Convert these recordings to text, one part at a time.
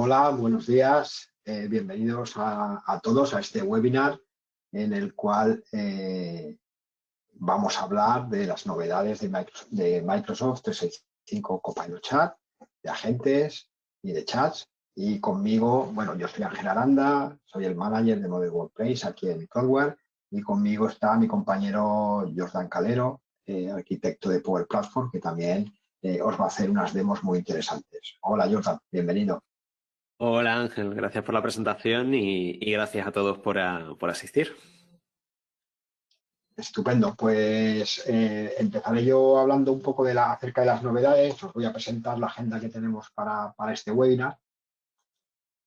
Hola, buenos días. Bienvenidos a todos a este webinar en el cual vamos a hablar de las novedades de Microsoft 365 Copilot Chat, de agentes y de chats. Y conmigo, bueno, yo soy Ángel Aranda, soy el manager de Model Workplace aquí en Cloudware, y conmigo está mi compañero Jordan Calero, arquitecto de Power Platform, que también os va a hacer unas demos muy interesantes. Hola Jordan, bienvenido. Hola Ángel, gracias por la presentación y gracias a todos por asistir. Estupendo, pues empezaré yo hablando un poco acerca de las novedades. Os voy a presentar la agenda que tenemos para este webinar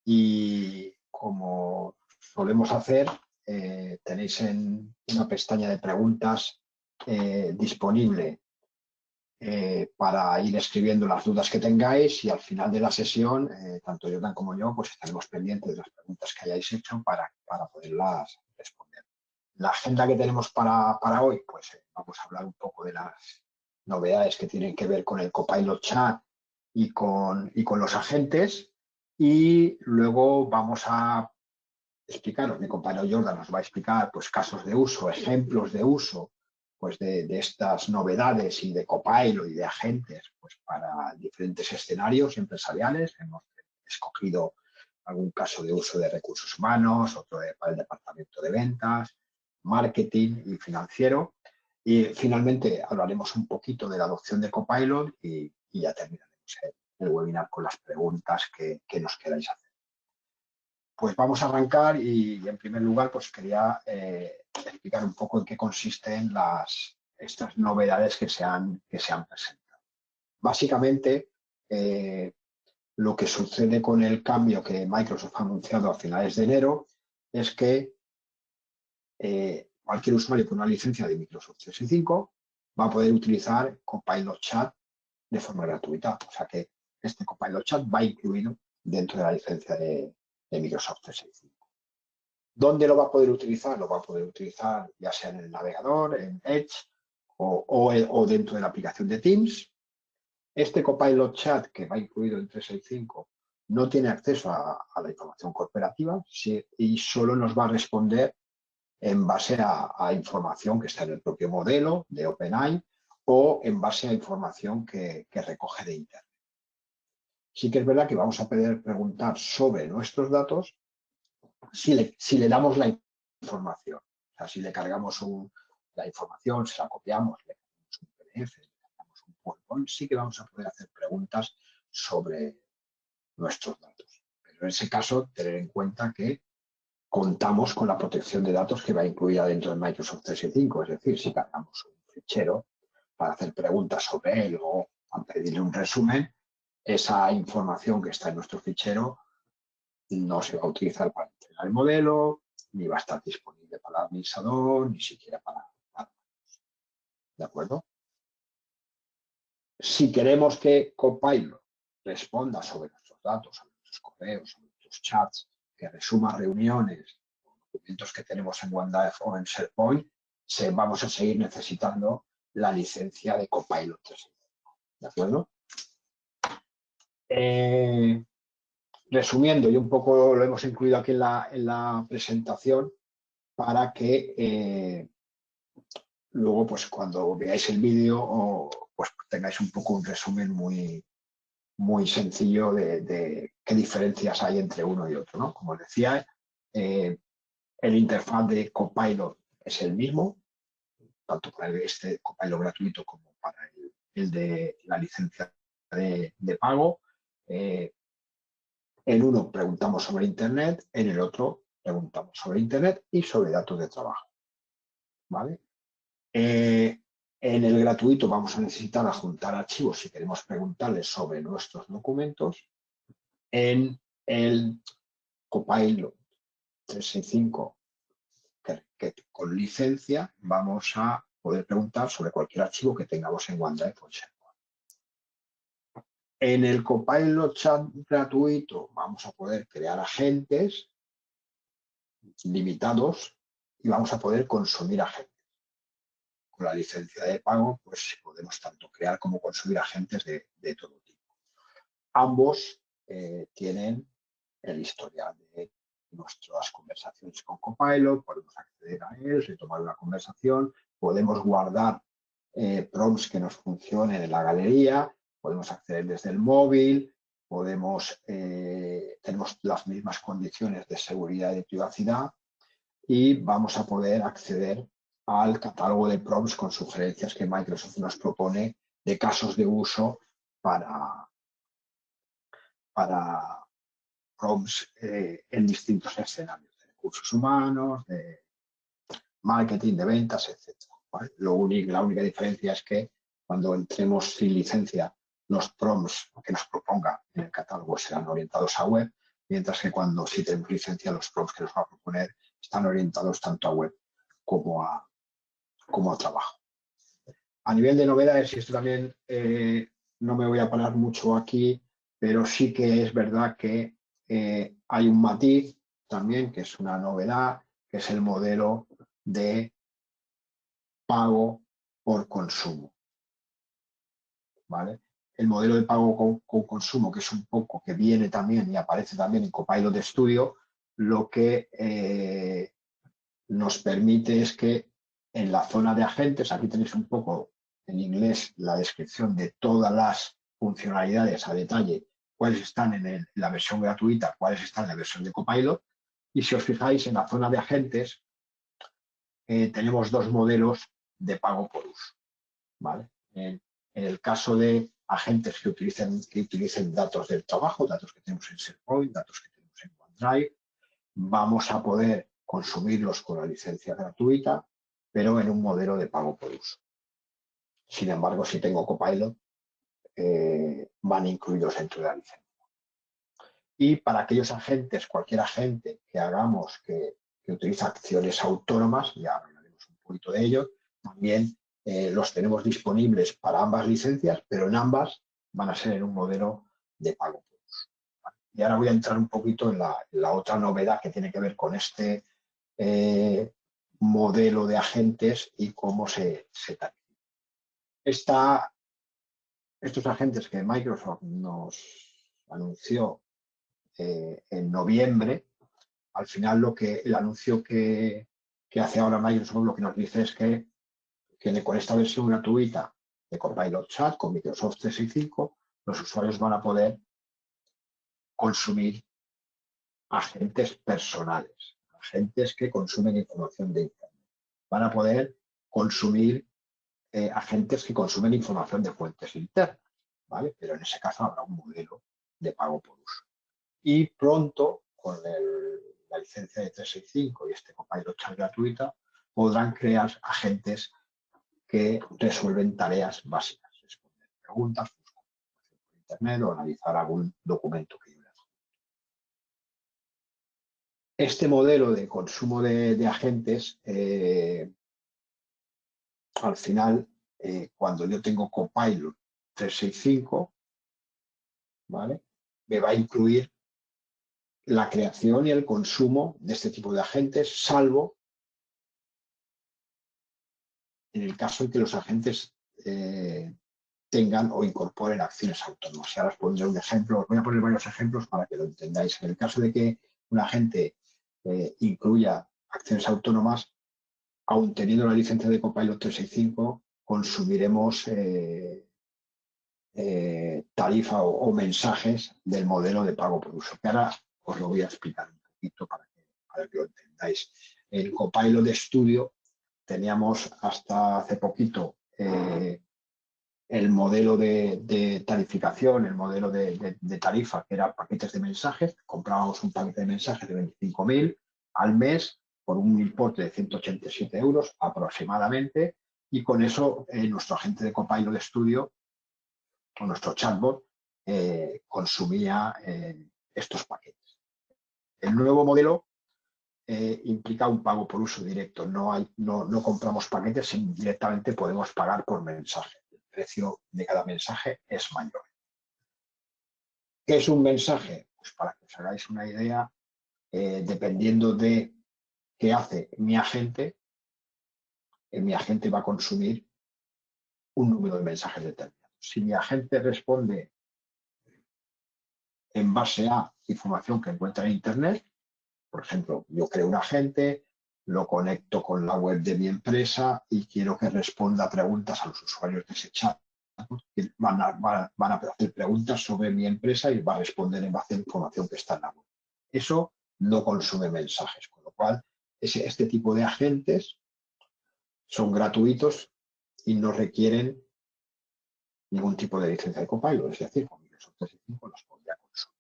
y como solemos hacer, tenéis en una pestaña de preguntas disponible para ir escribiendo las dudas que tengáis y al final de la sesión, tanto Jordan como yo, pues estaremos pendientes de las preguntas que hayáis hecho para poderlas responder. La agenda que tenemos para hoy, pues vamos a hablar un poco de las novedades que tienen que ver con el Copilot Chat y con los agentes. Y luego vamos a explicaros, mi compañero Jordan nos va a explicar pues, casos de uso, ejemplos de uso pues, de estas novedades y de Copilot y de agentes pues, para diferentes escenarios empresariales. Hemos escogido algún caso de uso de recursos humanos, otro para el departamento de ventas, marketing y financiero. Y finalmente hablaremos un poquito de la adopción de Copilot y ya terminaremos el webinar con las preguntas que nos queráis hacer. Pues vamos a arrancar y en primer lugar pues quería explicar un poco en qué consisten estas novedades que se han presentado. Básicamente, lo que sucede con el cambio que Microsoft ha anunciado a finales de enero es que cualquier usuario con una licencia de Microsoft 365 va a poder utilizar Copilot Chat de forma gratuita. O sea que este Copilot Chat va incluido dentro de la licencia de Microsoft 365. ¿Dónde lo va a poder utilizar? Lo va a poder utilizar ya sea en el navegador, en Edge o dentro de la aplicación de Teams. Este Copilot Chat que va incluido en 365 no tiene acceso a la información corporativa y solo nos va a responder en base a información que está en el propio modelo de OpenAI o en base a información que recoge de Internet. Sí que es verdad que vamos a poder preguntar sobre nuestros datos si le damos la información. O sea, si le cargamos la información, se la copiamos, le cargamos un PDF, le cargamos un PowerPoint, sí que vamos a poder hacer preguntas sobre nuestros datos. Pero en ese caso, tener en cuenta que contamos con la protección de datos que va incluida dentro de Microsoft 365. Es decir, si cargamos un fichero para hacer preguntas sobre él o a pedirle un resumen, esa información que está en nuestro fichero no se va a utilizar para entrenar el modelo, ni va a estar disponible para el administrador, ni siquiera para ¿de acuerdo? Si queremos que Copilot responda sobre nuestros datos, sobre nuestros correos, sobre nuestros chats, que resuma reuniones, documentos que tenemos en OneDrive o en SharePoint, vamos a seguir necesitando la licencia de Copilot 365, ¿de acuerdo? Resumiendo, y un poco lo hemos incluido aquí en la presentación, para que luego, pues cuando veáis el vídeo, pues tengáis un poco un resumen muy sencillo de qué diferencias hay entre uno y otro, ¿no? Como os decía, el interfaz de Copilot es el mismo, tanto para este Copilot gratuito como para el de la licencia de pago. En uno preguntamos sobre Internet, en el otro preguntamos sobre Internet y sobre datos de trabajo, ¿vale? En el gratuito vamos a necesitar adjuntar archivos si queremos preguntarles sobre nuestros documentos. En el Copilot 365 que con licencia vamos a poder preguntar sobre cualquier archivo que tengamos en OneDrive o en SharePoint. En el Copilot Chat gratuito vamos a poder crear agentes limitados y vamos a poder consumir agentes. Con la licencia de pago, pues podemos tanto crear como consumir agentes de todo tipo. Ambos tienen el historial de nuestras conversaciones con Copilot, podemos acceder a él, retomar una conversación, podemos guardar prompts que nos funcionen en la galería, podemos acceder desde el móvil, tenemos las mismas condiciones de seguridad y de privacidad y vamos a poder acceder al catálogo de prompts con sugerencias que Microsoft nos propone de casos de uso para prompts en distintos escenarios, de recursos humanos, de marketing, de ventas, etc. ¿Vale? La única diferencia es que cuando entremos sin licencia, los prompts que nos proponga en el catálogo serán orientados a web, mientras que cuando sí tenemos licencia, los prompts que nos va a proponer están orientados tanto a web como a trabajo. A nivel de novedades, y esto también no me voy a parar mucho aquí, pero sí que es verdad que hay un matiz también, que es una novedad, que es el modelo de pago por consumo. ¿Vale? El modelo de pago con consumo, que es un poco que viene también y aparece también en Copilot Studio, lo que nos permite es que en la zona de agentes, aquí tenéis un poco en inglés la descripción de todas las funcionalidades a detalle, cuáles están en la versión gratuita, cuáles están en la versión de Copilot. Y si os fijáis, en la zona de agentes tenemos dos modelos de pago por uso. ¿Vale? En el caso de agentes que utilicen datos del trabajo, datos que tenemos en SharePoint, datos que tenemos en OneDrive, vamos a poder consumirlos con la licencia gratuita, pero en un modelo de pago por uso. Sin embargo, si tengo Copilot, van incluidos dentro de la licencia. Y para aquellos agentes, cualquier agente que hagamos que utiliza acciones autónomas, ya hablaremos un poquito de ello, también los tenemos disponibles para ambas licencias, pero en ambas van a ser en un modelo de pago por uso. Y ahora voy a entrar un poquito en la otra novedad que tiene que ver con este modelo de agentes y cómo se tarifa. Estos agentes que Microsoft nos anunció en noviembre, al final el anuncio que hace ahora Microsoft lo que nos dice es que con esta versión gratuita de Copilot Chat con Microsoft 365, los usuarios van a poder consumir agentes personales, agentes que consumen información de Internet. Van a poder consumir agentes que consumen información de fuentes internas, ¿vale? Pero en ese caso habrá un modelo de pago por uso. Y pronto, con la licencia de 365 y este Copilot Chat gratuita, podrán crear agentes que resuelven tareas básicas, responder preguntas, buscar información por Internet o analizar algún documento que yo les hago. Este modelo de consumo de agentes, al final, cuando yo tengo Copilot 365, ¿vale? Me va a incluir la creación y el consumo de este tipo de agentes, salvo en el caso en que los agentes tengan o incorporen acciones autónomas. Y ahora os pondré un ejemplo, os voy a poner varios ejemplos para que lo entendáis. En el caso de que un agente incluya acciones autónomas, aun teniendo la licencia de Copilot 365, consumiremos tarifa o mensajes del modelo de pago por uso, que ahora os lo voy a explicar un poquito para que lo entendáis. En Copilot Studio teníamos hasta hace poquito el modelo de tarificación, el modelo de tarifa, que era paquetes de mensajes. Comprábamos un paquete de mensajes de 25.000 al mes por un importe de 187 euros aproximadamente, y con eso nuestro agente de Copilot Studio o nuestro chatbot consumía estos paquetes. El nuevo modelo implica un pago por uso directo. No compramos paquetes, sino directamente podemos pagar por mensaje. El precio de cada mensaje es mayor. ¿Qué es un mensaje? Pues para que os hagáis una idea, dependiendo de qué hace mi agente va a consumir un número de mensajes determinado. Si mi agente responde en base a información que encuentra en Internet. Por ejemplo, yo creo un agente, lo conecto con la web de mi empresa y quiero que responda a preguntas a los usuarios de ese chat. Van a hacer preguntas sobre mi empresa y va a responder en base a la información que está en la web. Eso no consume mensajes, con lo cual este tipo de agentes son gratuitos y no requieren ningún tipo de licencia de Copilot, es decir, con Microsoft 365 los podría consumir.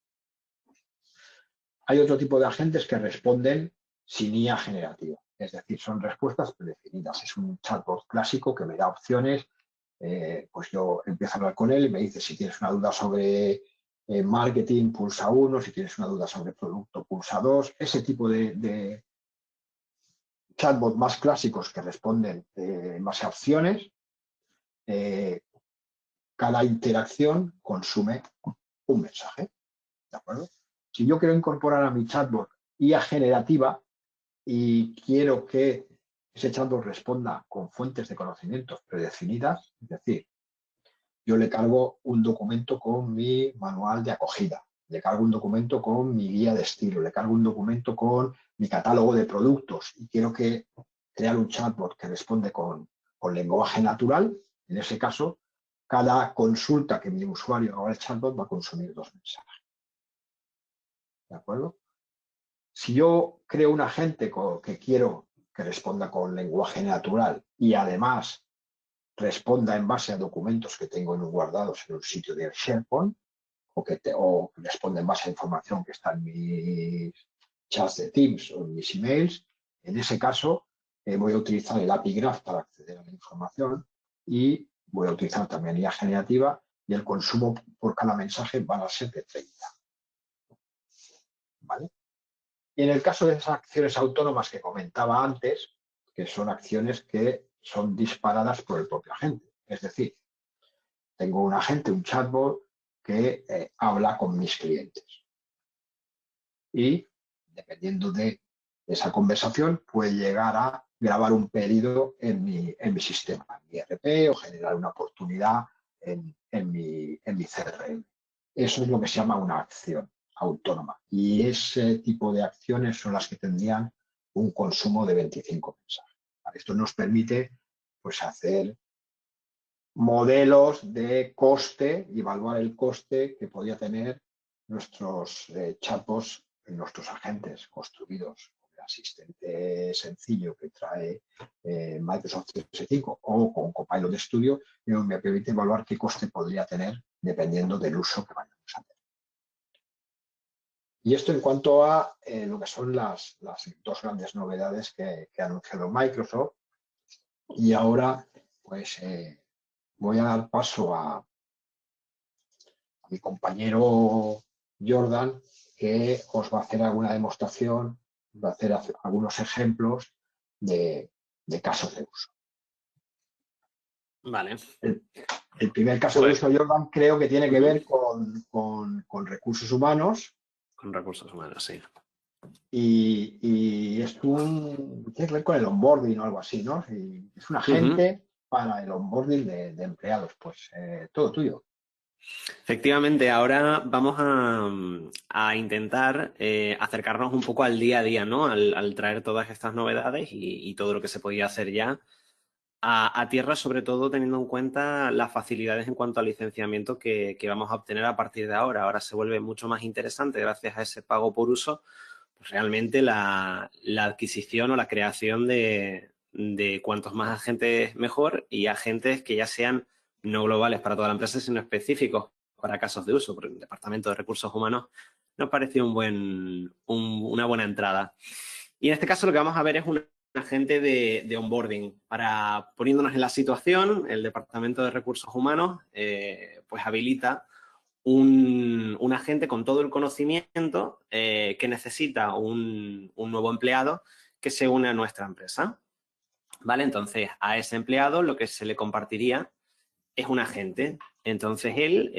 Hay otro tipo de agentes que responden sin IA generativa, es decir, son respuestas predefinidas. Es un chatbot clásico que me da opciones, pues yo empiezo a hablar con él y me dice si tienes una duda sobre marketing, pulsa 1, si tienes una duda sobre producto, pulsa 2. Ese tipo de chatbot más clásicos que responden en base a opciones, cada interacción consume un mensaje, ¿de acuerdo? Si yo quiero incorporar a mi chatbot IA generativa y quiero que ese chatbot responda con fuentes de conocimientos predefinidas, es decir, yo le cargo un documento con mi manual de acogida, le cargo un documento con mi guía de estilo, le cargo un documento con mi catálogo de productos y quiero crear un chatbot que responde con lenguaje natural. En ese caso, cada consulta que mi usuario haga al chatbot va a consumir 2 mensajes. ¿De acuerdo? Si yo creo un agente que quiero que responda con lenguaje natural y además responda en base a documentos que tengo guardados en un sitio de SharePoint o responda en base a información que está en mis chats de Teams o en mis emails, en ese caso voy a utilizar el API Graph para acceder a la información y voy a utilizar también IA generativa y el consumo por cada mensaje van a ser de 30. ¿Vale? Y en el caso de esas acciones autónomas que comentaba antes, que son acciones que son disparadas por el propio agente. Es decir, tengo un agente, un chatbot, que habla con mis clientes. Y dependiendo de esa conversación, puede llegar a grabar un pedido en mi sistema, en mi ERP, o generar una oportunidad en mi CRM. Eso es lo que se llama una acción autónoma. Y ese tipo de acciones son las que tendrían un consumo de 25 mensajes. Esto nos permite pues, hacer modelos de coste y evaluar el coste que podría tener nuestros chatbots, nuestros agentes construidos con el asistente sencillo que trae Microsoft 365 o con Copilot Studio, me permite evaluar qué coste podría tener dependiendo del uso que vayamos a hacer. Y esto en cuanto a lo que son las 2 grandes novedades que ha anunciado Microsoft. Y ahora, pues, voy a dar paso a mi compañero Jordan, que os va a hacer alguna demostración, va a hacer algunos ejemplos de casos de uso. Vale. El primer caso de uso, Jordan, creo que tiene que ver con recursos humanos. Con recursos humanos, sí. Y tiene que ver con el onboarding o algo así, ¿no? Y es un agente para el onboarding de empleados. Pues todo tuyo. Efectivamente, ahora vamos a intentar acercarnos un poco al día a día, ¿no? Al traer todas estas novedades y todo lo que se podía hacer ya a tierra, sobre todo teniendo en cuenta las facilidades en cuanto al licenciamiento que vamos a obtener a partir de ahora. Ahora se vuelve mucho más interesante gracias a ese pago por uso, pues realmente la adquisición o la creación de cuantos más agentes mejor y agentes que ya sean no globales para toda la empresa, sino específicos para casos de uso. Porque el Departamento de Recursos Humanos nos pareció una buena entrada. Y en este caso lo que vamos a ver es un agente de onboarding. Poniéndonos en la situación, el Departamento de Recursos Humanos pues habilita un agente con todo el conocimiento que necesita un nuevo empleado que se une a nuestra empresa. ¿Vale? Entonces, a ese empleado lo que se le compartiría es un agente. Entonces, él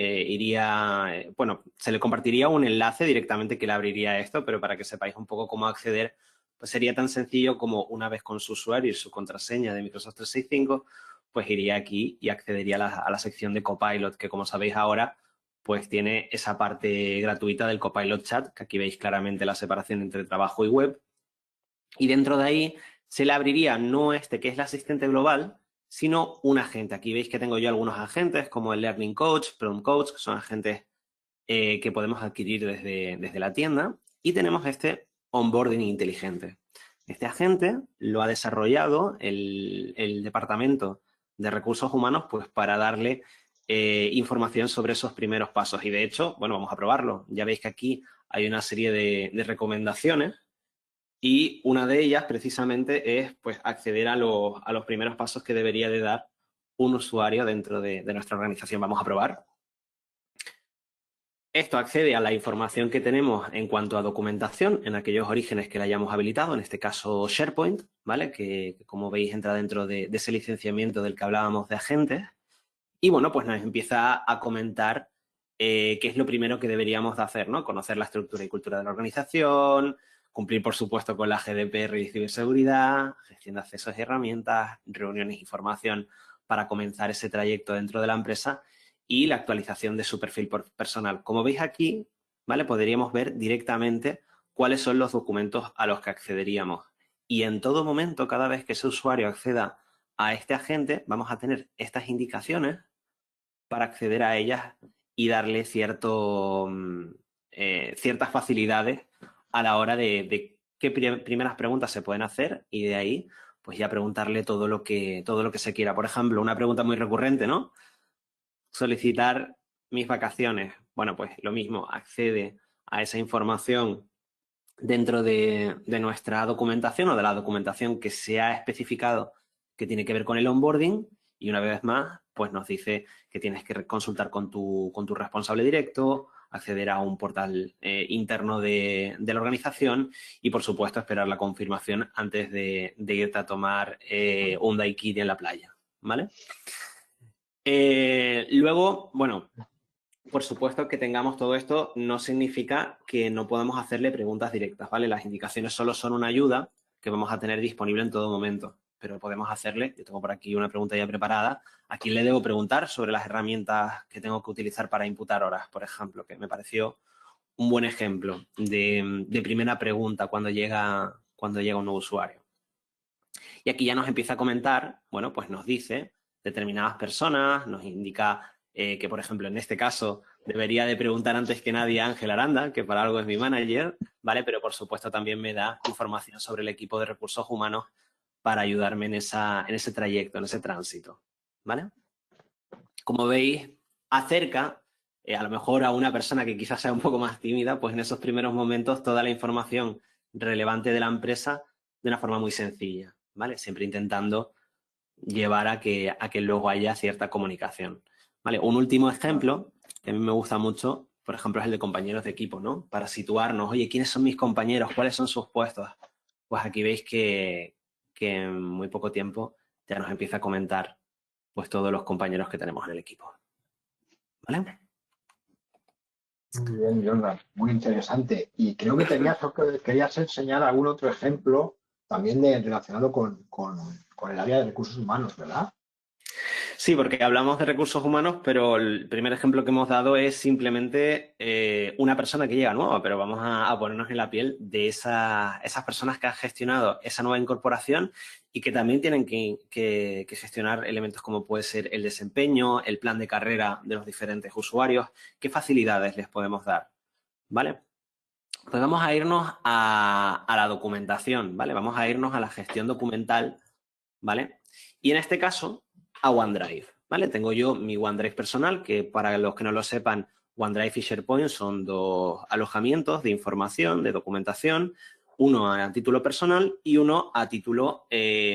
se le compartiría un enlace directamente que le abriría esto, pero para que sepáis un poco cómo acceder, pues sería tan sencillo como una vez con su usuario y su contraseña de Microsoft 365, pues iría aquí y accedería a la sección de Copilot, que como sabéis ahora, pues tiene esa parte gratuita del Copilot Chat, que aquí veis claramente la separación entre trabajo y web. Y dentro de ahí se le abriría no este que es el asistente global, sino un agente. Aquí veis que tengo yo algunos agentes como el Learning Coach, Prompt Coach, que son agentes que podemos adquirir desde la tienda. Y tenemos este onboarding inteligente. Este agente lo ha desarrollado el departamento de recursos humanos pues para darle información sobre esos primeros pasos. Y de hecho, bueno, vamos a probarlo. Ya veis que aquí hay una serie de recomendaciones y una de ellas precisamente es pues acceder a los primeros pasos que debería de dar un usuario dentro de nuestra organización. Vamos a probar. Esto accede a la información que tenemos en cuanto a documentación en aquellos orígenes que la hayamos habilitado, en este caso SharePoint, ¿vale? Que como veis entra dentro de ese licenciamiento del que hablábamos de agentes. Y bueno, pues nos empieza a comentar qué es lo primero que deberíamos de hacer, ¿no? Conocer la estructura y cultura de la organización, cumplir, por supuesto, con la GDPR y ciberseguridad, gestión de accesos y herramientas, reuniones y formación para comenzar ese trayecto dentro de la empresa y la actualización de su perfil personal. Como veis aquí, ¿vale? Podríamos ver directamente cuáles son los documentos a los que accederíamos. Y en todo momento, cada vez que ese usuario acceda a este agente, vamos a tener estas indicaciones para acceder a ellas y darle ciertas facilidades a la hora de qué primeras preguntas se pueden hacer y de ahí pues ya preguntarle todo lo que se quiera. Por ejemplo, una pregunta muy recurrente, ¿no? Solicitar mis vacaciones. Bueno, pues lo mismo, accede a esa información dentro de nuestra documentación o de la documentación que se ha especificado que tiene que ver con el onboarding y una vez más pues nos dice que tienes que consultar con tu responsable directo, acceder a un portal interno de la organización y por supuesto esperar la confirmación antes de irte a tomar un daiquiri en la playa, ¿vale? Luego, bueno, por supuesto que tengamos todo esto no significa que no podamos hacerle preguntas directas, ¿vale? Las indicaciones solo son una ayuda que vamos a tener disponible en todo momento, pero podemos hacerle, yo tengo por aquí una pregunta ya preparada, ¿a quién le debo preguntar sobre las herramientas que tengo que utilizar para imputar horas, por ejemplo? Que me pareció un buen ejemplo de primera pregunta cuando llega un nuevo usuario. Y aquí ya nos empieza a comentar, bueno, pues nos dice determinadas personas, nos indica que, por ejemplo, en este caso debería de preguntar antes que nadie a Ángel Aranda, que para algo es mi manager, ¿vale? Pero, por supuesto, también me da información sobre el equipo de recursos humanos para ayudarme en ese trayecto, en ese tránsito, ¿vale? Como veis, acerca a lo mejor a una persona que quizás sea un poco más tímida, pues en esos primeros momentos toda la información relevante de la empresa de una forma muy sencilla, ¿vale? Siempre intentando llevar a que luego haya cierta comunicación, ¿vale? Un último ejemplo que a mí me gusta mucho, por ejemplo, es el de compañeros de equipo, ¿no? Para situarnos, oye, ¿quiénes son mis compañeros? ¿Cuáles son sus puestos? Pues aquí veis que en muy poco tiempo ya nos empieza a comentar pues todos los compañeros que tenemos en el equipo, ¿vale? Muy bien, Jordan, muy interesante. Y creo que querías enseñar algún otro ejemplo también relacionado con el área de recursos humanos, ¿verdad? Sí, porque hablamos de recursos humanos, pero el primer ejemplo que hemos dado es simplemente una persona que llega nueva, pero vamos a ponernos en la piel de esas personas que han gestionado esa nueva incorporación y que también tienen que gestionar elementos como puede ser el desempeño, el plan de carrera de los diferentes usuarios, qué facilidades les podemos dar, ¿vale? Pues vamos a irnos a la documentación, ¿vale? Vamos a irnos a la gestión documental, ¿vale? Y en este caso, a OneDrive, ¿vale? Tengo yo mi OneDrive personal, que para los que no lo sepan, OneDrive y SharePoint son dos alojamientos de información, de documentación, uno a título personal y uno a título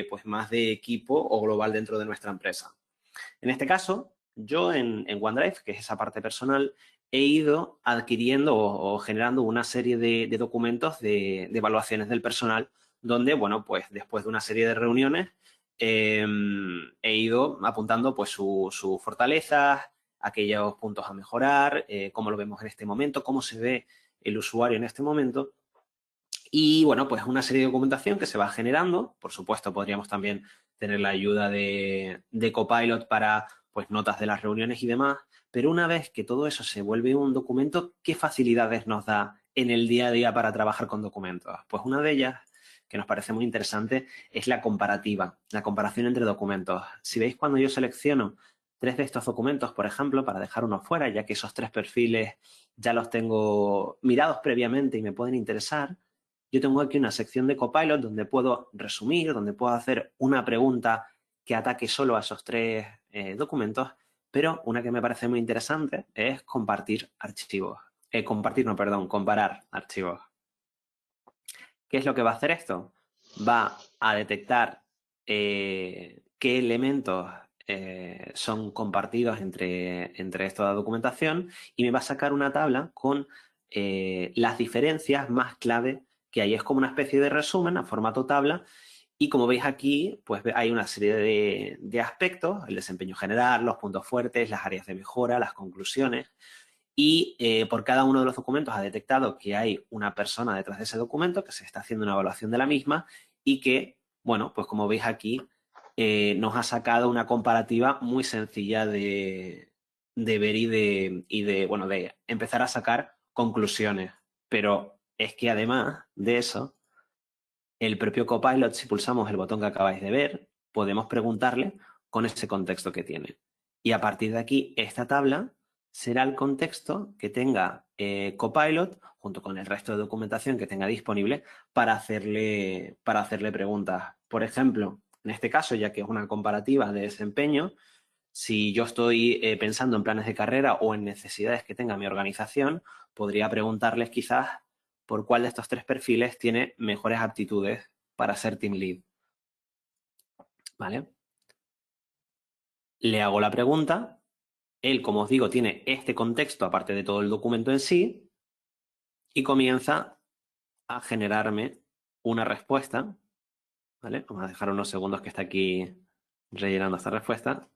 pues más de equipo o global dentro de nuestra empresa. En este caso, yo en OneDrive, que es esa parte personal, he ido adquiriendo o generando una serie de documentos de evaluaciones del personal donde, bueno, pues después de una serie de reuniones he ido apuntando pues sus fortalezas, aquellos puntos a mejorar, cómo lo vemos en este momento, cómo se ve el usuario en este momento. Y bueno, pues una serie de documentación que se va generando. Por supuesto, podríamos también tener la ayuda de Copilot para pues notas de las reuniones y demás, pero una vez que todo eso se vuelve un documento, ¿qué facilidades nos da en el día a día para trabajar con documentos? Pues una de ellas, que nos parece muy interesante, es la comparativa, la comparación entre documentos. Si veis, cuando yo selecciono 3 de estos documentos, por ejemplo, para dejar uno fuera, ya que esos 3 perfiles ya los tengo mirados previamente y me pueden interesar, yo tengo aquí una sección de Copilot donde puedo resumir, donde puedo hacer una pregunta que ataque solo a esos 3 documentos, pero una que me parece muy interesante es compartir archivos. Comparar archivos. ¿Qué es lo que va a hacer esto? Va a detectar qué elementos son compartidos entre esta documentación y me va a sacar una tabla con las diferencias más clave que hay. Es como una especie de resumen a formato tabla y como veis aquí, pues hay una serie de aspectos, el desempeño general, los puntos fuertes, las áreas de mejora, las conclusiones. Y por cada uno de los documentos ha detectado que hay una persona detrás de ese documento, que se está haciendo una evaluación de la misma y que, bueno, pues como veis aquí, nos ha sacado una comparativa muy sencilla de ver bueno, de empezar a sacar conclusiones. Pero es que además de eso, el propio Copilot, si pulsamos el botón que acabáis de ver, podemos preguntarle con ese contexto que tiene. Y a partir de aquí, esta tabla será el contexto que tenga Copilot, junto con el resto de documentación que tenga disponible, para hacerle preguntas. Por ejemplo, en este caso, ya que es una comparativa de desempeño, si yo estoy pensando en planes de carrera o en necesidades que tenga mi organización, podría preguntarles quizás por cuál de estos 3 perfiles tiene mejores aptitudes para ser team lead. ¿Vale? Le hago la pregunta. Él, como os digo, tiene este contexto aparte de todo el documento en sí y comienza a generarme una respuesta. ¿Vale? Vamos a dejar unos segundos que está aquí rellenando esta respuesta.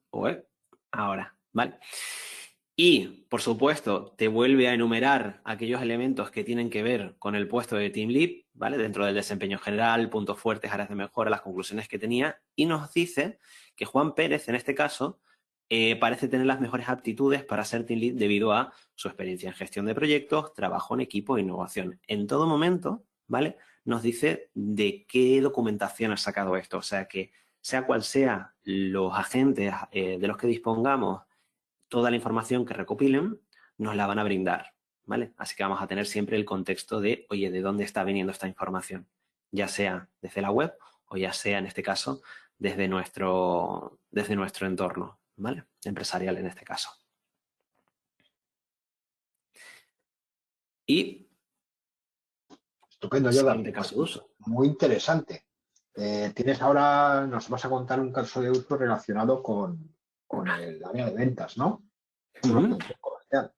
Ahora, ¿vale? Y, por supuesto, te vuelve a enumerar aquellos elementos que tienen que ver con el puesto de Team Lead, ¿vale? Dentro del desempeño general, puntos fuertes, áreas de mejora, las conclusiones que tenía, y nos dice que Juan Pérez, en este caso, parece tener las mejores aptitudes para ser Team Lead debido a su experiencia en gestión de proyectos, trabajo en equipo e innovación. En todo momento, ¿vale? Nos dice de qué documentación ha sacado esto. O sea que, sea cual sea los agentes de los que dispongamos, toda la información que recopilen nos la van a brindar, ¿vale? Así que vamos a tener siempre el contexto de, oye, ¿de dónde está viniendo esta información? Ya sea desde la web o ya sea, en este caso, desde nuestro entorno, ¿vale? Empresarial en este caso. Y Estupendo, Jordan. siguiente caso de uso. Muy interesante. Nos vas a contar un caso de uso relacionado con el área de ventas, ¿no? Comercial.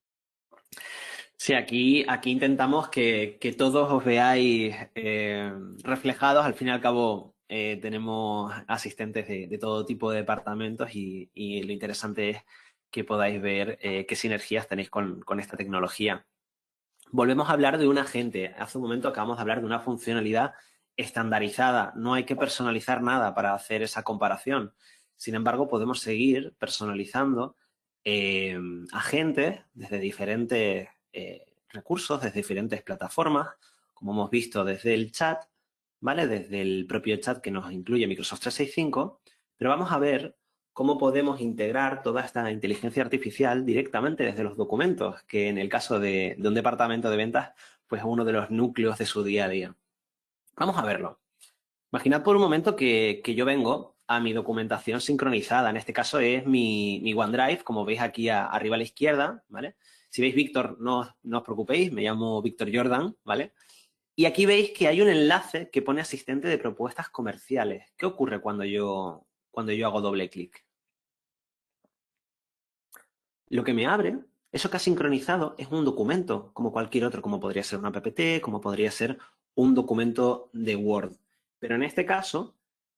Sí, aquí intentamos que todos os veáis reflejados. Al fin y al cabo, tenemos asistentes de todo tipo de departamentos y lo interesante es que podáis ver qué sinergias tenéis con esta tecnología. Volvemos a hablar de un agente. Hace un momento acabamos de hablar de una funcionalidad estandarizada. No hay que personalizar nada para hacer esa comparación. Sin embargo, podemos seguir personalizando agentes desde diferentes recursos, desde diferentes plataformas, como hemos visto desde el chat, ¿vale? Desde el propio chat que nos incluye Microsoft 365, pero vamos a ver cómo podemos integrar toda esta inteligencia artificial directamente desde los documentos, que en el caso de un departamento de ventas, pues es uno de los núcleos de su día a día. Vamos a verlo. Imaginad por un momento que yo vengo a mi documentación sincronizada. En este caso es mi OneDrive, como veis aquí arriba a la izquierda, ¿vale? Si veis Víctor, no os preocupéis, me llamo Víctor Jordan, ¿vale? Y aquí veis que hay un enlace que pone asistente de propuestas comerciales. ¿Qué ocurre cuando yo hago doble clic? Lo que me abre, eso que ha sincronizado, es un documento, como cualquier otro, como podría ser una PPT, como podría ser un documento de Word. Pero en este caso,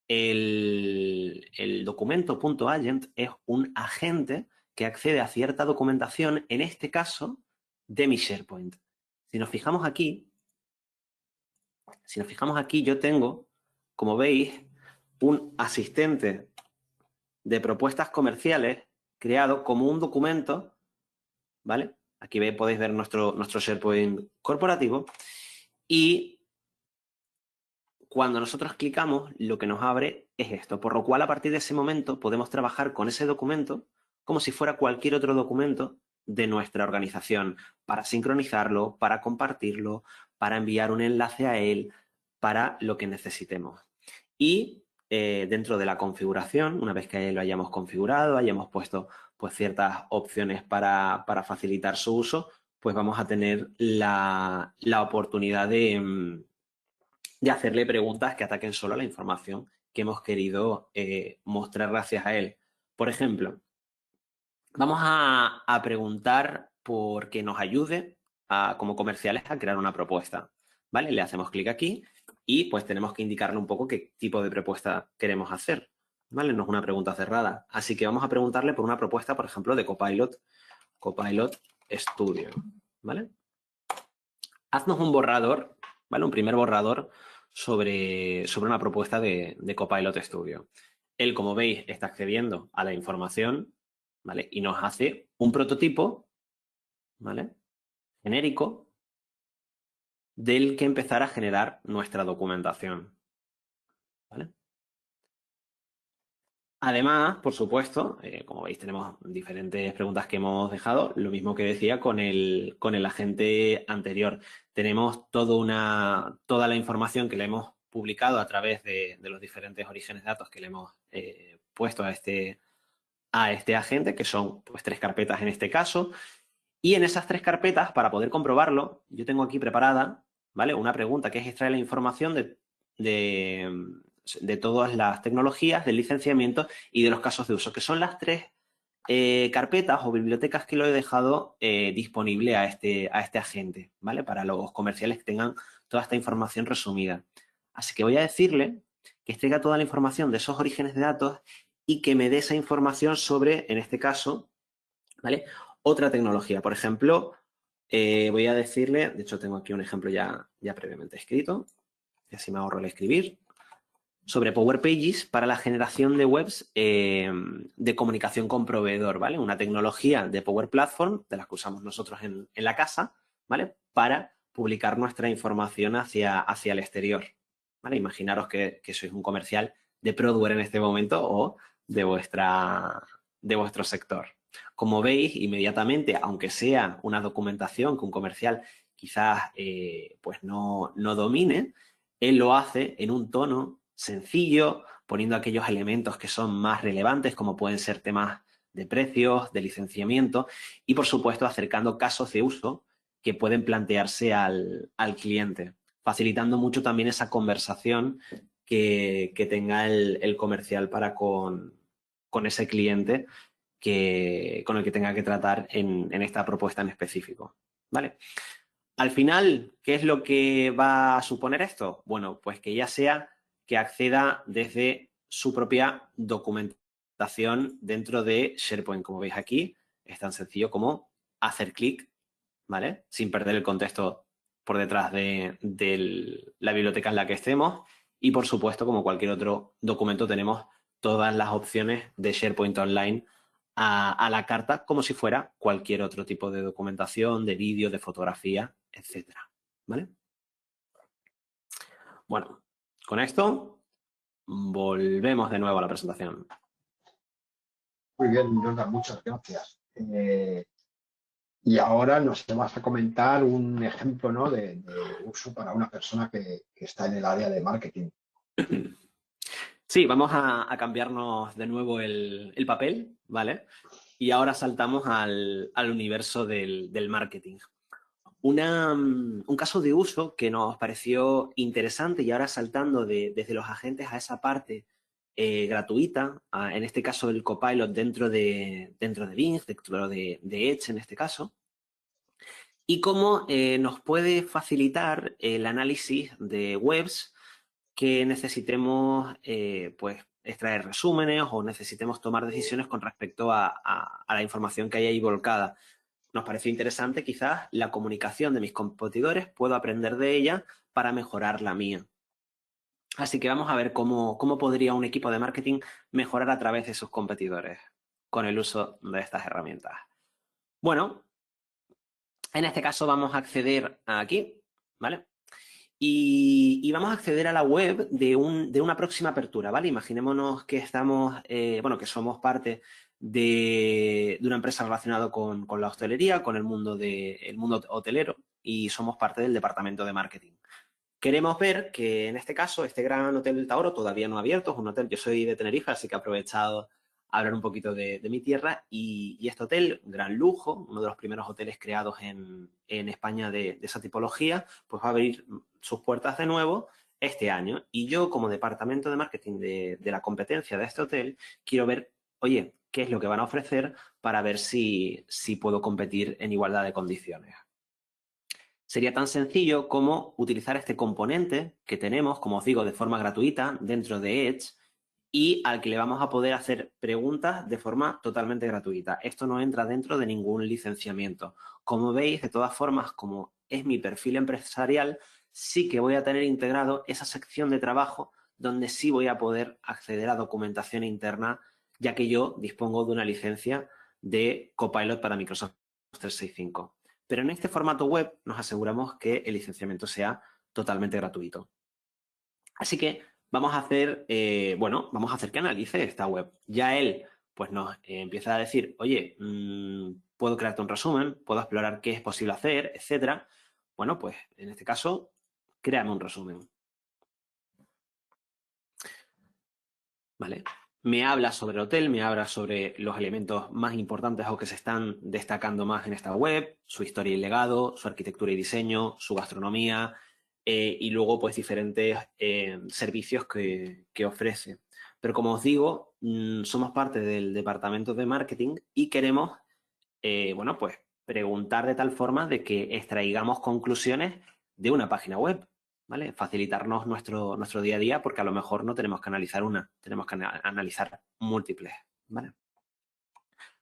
el documento .agent es un agente que accede a cierta documentación, en este caso, de mi SharePoint. Si nos fijamos aquí, yo tengo, como veis, un asistente de propuestas comerciales creado como un documento, ¿vale? Aquí podéis ver nuestro SharePoint corporativo y cuando nosotros clicamos, lo que nos abre es esto, por lo cual a partir de ese momento podemos trabajar con ese documento como si fuera cualquier otro documento de nuestra organización, para sincronizarlo, para compartirlo, para enviar un enlace a él, para lo que necesitemos. Y dentro de la configuración, una vez que lo hayamos configurado, hayamos puesto pues ciertas opciones para facilitar su uso, pues vamos a tener la oportunidad de hacerle preguntas que ataquen solo a la información que hemos querido mostrar gracias a él. Por ejemplo, vamos a preguntar por que nos ayude como comerciales a crear una propuesta, ¿vale? Le hacemos clic aquí y pues tenemos que indicarle un poco qué tipo de propuesta queremos hacer, ¿vale? No es una pregunta cerrada. Así que vamos a preguntarle por una propuesta, por ejemplo, de Copilot Studio, ¿vale? Haznos un borrador, ¿vale? Un primer borrador sobre una propuesta de Copilot Studio. Él, como veis, está accediendo a la información, ¿vale? Y nos hace un prototipo, ¿vale? Genérico del que empezar a generar nuestra documentación, ¿vale? Además, por supuesto, como veis, tenemos diferentes preguntas que hemos dejado. Lo mismo que decía con el agente anterior. Tenemos toda la información que le hemos publicado a través de los diferentes orígenes de datos que le hemos puesto a este agente, que son pues 3 carpetas en este caso. Y en esas 3 carpetas, para poder comprobarlo, yo tengo aquí preparada, ¿vale? Una pregunta que es extraer la información de todas las tecnologías, del licenciamiento y de los casos de uso, que son las 3 carpetas o bibliotecas que lo he dejado disponible a este agente, ¿vale? Para los comerciales que tengan toda esta información resumida. Así que voy a decirle que extraiga toda la información de esos orígenes de datos y que me dé esa información sobre, en este caso, ¿vale? Otra tecnología. Por ejemplo, voy a decirle, de hecho tengo aquí un ejemplo ya previamente escrito, y así me ahorro el escribir, sobre Power Pages para la generación de webs de comunicación con proveedor, ¿vale? Una tecnología de Power Platform, de las que usamos nosotros en la casa, ¿vale? Para publicar nuestra información hacia el exterior, ¿vale? Imaginaros que sois un comercial de Prodware en este momento o de vuestro sector. Como veis, inmediatamente, aunque sea una documentación que un comercial quizás pues no domine, él lo hace en un tono sencillo, poniendo aquellos elementos que son más relevantes, como pueden ser temas de precios, de licenciamiento y, por supuesto, acercando casos de uso que pueden plantearse al cliente, facilitando mucho también esa conversación que tenga el comercial para con ese cliente con el que tenga que tratar en esta propuesta en específico, ¿vale? Al final, ¿qué es lo que va a suponer esto? Bueno, pues que ya sea que acceda desde su propia documentación dentro de SharePoint. Como veis aquí, es tan sencillo como hacer clic, ¿vale? Sin perder el contexto por detrás de la biblioteca en la que estemos. Y, por supuesto, como cualquier otro documento, tenemos todas las opciones de SharePoint Online a la carta, como si fuera cualquier otro tipo de documentación, de vídeo, de fotografía, etcétera, ¿vale? Bueno, con esto volvemos de nuevo a la presentación. Muy bien, Jonathan, muchas gracias. Y ahora nos vas a comentar un ejemplo, ¿no? de uso para una persona que está en el área de marketing. Sí, vamos a cambiarnos de nuevo el papel, ¿vale? Y ahora saltamos al universo del marketing. Un caso de uso que nos pareció interesante y ahora saltando desde los agentes a esa parte gratuita, en este caso el Copilot dentro de Bing, dentro de Edge en este caso, y cómo nos puede facilitar el análisis de webs que necesitemos pues extraer resúmenes o necesitemos tomar decisiones con respecto a la información que hay ahí volcada. Nos pareció interesante quizás la comunicación de mis competidores, puedo aprender de ella para mejorar la mía. Así que vamos a ver cómo podría un equipo de marketing mejorar a través de sus competidores. con el uso de estas herramientas. Bueno, en este caso vamos a acceder aquí, ¿vale? Y vamos a acceder a la web de una próxima apertura, ¿vale? Imaginémonos que estamos, bueno, que somos parte de una empresa relacionada con la hostelería, con el mundo hotelero, y somos parte del departamento de marketing. Queremos ver que en este caso, este Gran Hotel del Taoro todavía no ha abierto, es un hotel, yo soy de Tenerife, así que he aprovechado a hablar un poquito de mi tierra, y este hotel, gran lujo, uno de los primeros hoteles creados en España de esa tipología, pues va a abrir sus puertas de nuevo este año. Y yo, como departamento de marketing de la competencia de este hotel, quiero ver, oye, qué es lo que van a ofrecer para ver si puedo competir en igualdad de condiciones. Sería tan sencillo como utilizar este componente que tenemos, como os digo, de forma gratuita dentro de Edge, y al que le vamos a poder hacer preguntas de forma totalmente gratuita. Esto no entra dentro de ningún licenciamiento. Como veis, de todas formas, como es mi perfil empresarial, sí que voy a tener integrado esa sección de trabajo donde sí voy a poder acceder a documentación interna, ya que yo dispongo de una licencia de Copilot para Microsoft 365. Pero en este formato web nos aseguramos que el licenciamiento sea totalmente gratuito. Así que vamos a hacer, bueno, vamos a hacer que analice esta web. Ya él, pues nos empieza a decir, oye, puedo crearte un resumen, puedo explorar qué es posible hacer, etcétera. Bueno, pues en este caso, créame un resumen. ¿Vale? Me habla sobre el hotel, me habla sobre los elementos más importantes o que se están destacando más en esta web, su historia y legado, su arquitectura y diseño, su gastronomía, y luego pues diferentes servicios que ofrece. Pero como os digo, somos parte del departamento de marketing y queremos, bueno, pues preguntar de tal forma de que extraigamos conclusiones de una página web, ¿vale? Facilitarnos nuestro día a día, porque a lo mejor no tenemos que analizar una, tenemos que analizar múltiples, ¿vale?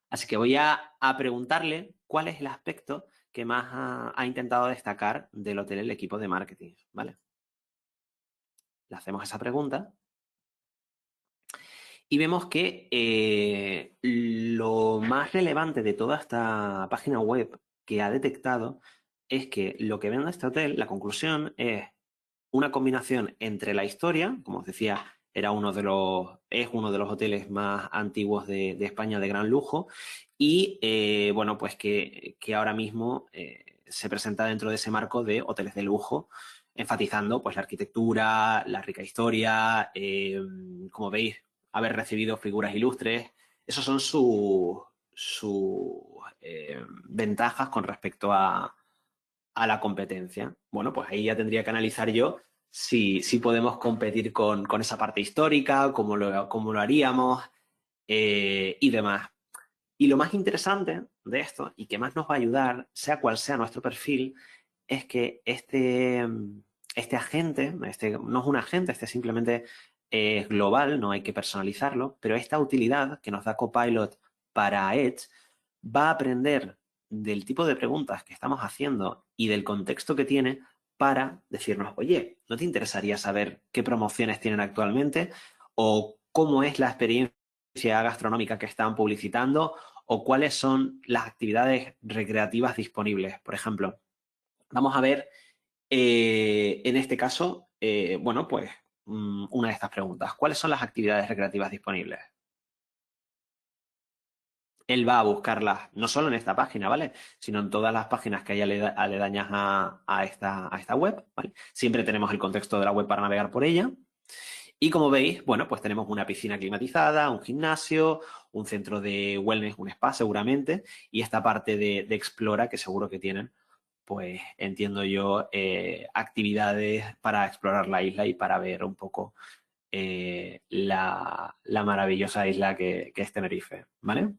Así que voy a preguntarle cuál es el aspecto que más ha intentado destacar del hotel el equipo de marketing, ¿vale? Le hacemos esa pregunta y vemos que lo más relevante de toda esta página web que ha detectado es que lo que vende este hotel, la conclusión es una combinación entre la historia, como os decía, es uno de los hoteles más antiguos de España de gran lujo, y bueno, pues que ahora mismo se presenta dentro de ese marco de hoteles de lujo, enfatizando pues la arquitectura, la rica historia, como veis, haber recibido figuras ilustres. Esos son sus ventajas con respecto a la competencia. Bueno, pues ahí ya tendría que analizar yo si podemos competir con esa parte histórica, cómo lo haríamos, y demás. Y lo más interesante de esto, y que más nos va a ayudar, sea cual sea nuestro perfil, es que este agente, no es un agente, este simplemente es global, no hay que personalizarlo, pero esta utilidad que nos da Copilot para Edge va a aprender del tipo de preguntas que estamos haciendo y del contexto que tiene para decirnos, oye, ¿no te interesaría saber qué promociones tienen actualmente? ¿O cómo es la experiencia gastronómica que están publicitando? ¿O cuáles son las actividades recreativas disponibles? Por ejemplo, vamos a ver, en este caso, bueno, pues una de estas preguntas. ¿Cuáles son las actividades recreativas disponibles? Él va a buscarlas no solo en esta página, ¿vale? Sino en todas las páginas que hay aledañas a esta web, ¿vale? Siempre tenemos el contexto de la web para navegar por ella. Y como veis, bueno, pues tenemos una piscina climatizada, un gimnasio, un centro de wellness, un spa seguramente, y esta parte de Explora que seguro que tienen, pues entiendo yo, actividades para explorar la isla y para ver un poco la maravillosa isla que es Tenerife, ¿vale?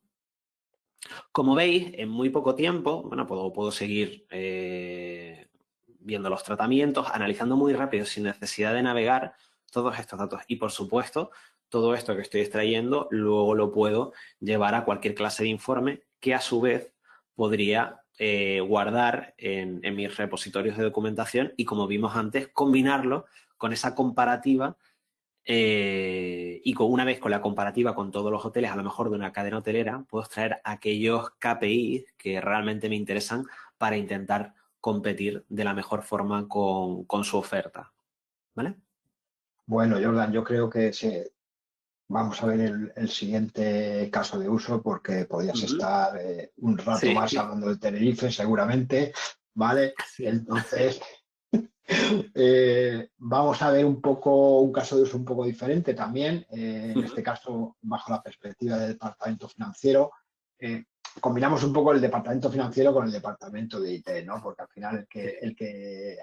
Como veis, en muy poco tiempo, bueno, puedo seguir viendo los tratamientos, analizando muy rápido sin necesidad de navegar todos estos datos. Y por supuesto, todo esto que estoy extrayendo luego lo puedo llevar a cualquier clase de informe que a su vez podría guardar en mis repositorios de documentación y, como vimos antes, combinarlo con esa comparativa Y una vez con la comparativa con todos los hoteles, a lo mejor de una cadena hotelera, puedo extraer aquellos KPIs que realmente me interesan para intentar competir de la mejor forma con su oferta. ¿Vale? Bueno, Jordan, yo creo que vamos a ver el siguiente caso de uso porque podrías Ujú. estar un rato Sí, más hablando de Tenerife, seguramente, ¿vale? sí. Entonces, vamos a ver un poco un caso de uso un poco diferente también, en este Ujú. caso bajo la perspectiva del departamento financiero. Eh, Combinamos un poco el departamento financiero con el departamento de IT, ¿no? Porque al final Sí.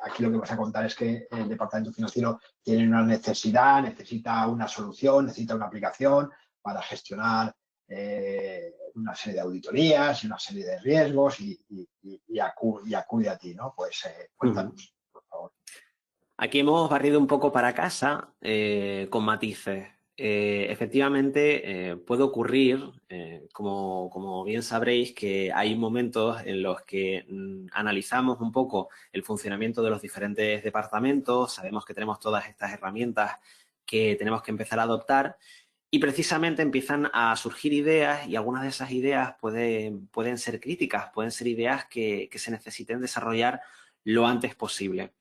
aquí lo que vas a contar es que el departamento financiero tiene una necesidad, necesita una solución, necesita una aplicación para gestionar una serie de auditorías y una serie de riesgos y acude a ti, ¿no? Pues Ujú. cuéntanos, por favor. Aquí hemos barrido un poco para casa con matices. Efectivamente, puede ocurrir, como bien sabréis, que hay momentos en los que analizamos un poco el funcionamiento de los diferentes departamentos, sabemos que tenemos todas estas herramientas que tenemos que empezar a adoptar y precisamente empiezan a surgir ideas y algunas de esas ideas pueden ser críticas, pueden ser ideas que se necesiten desarrollar lo antes posible.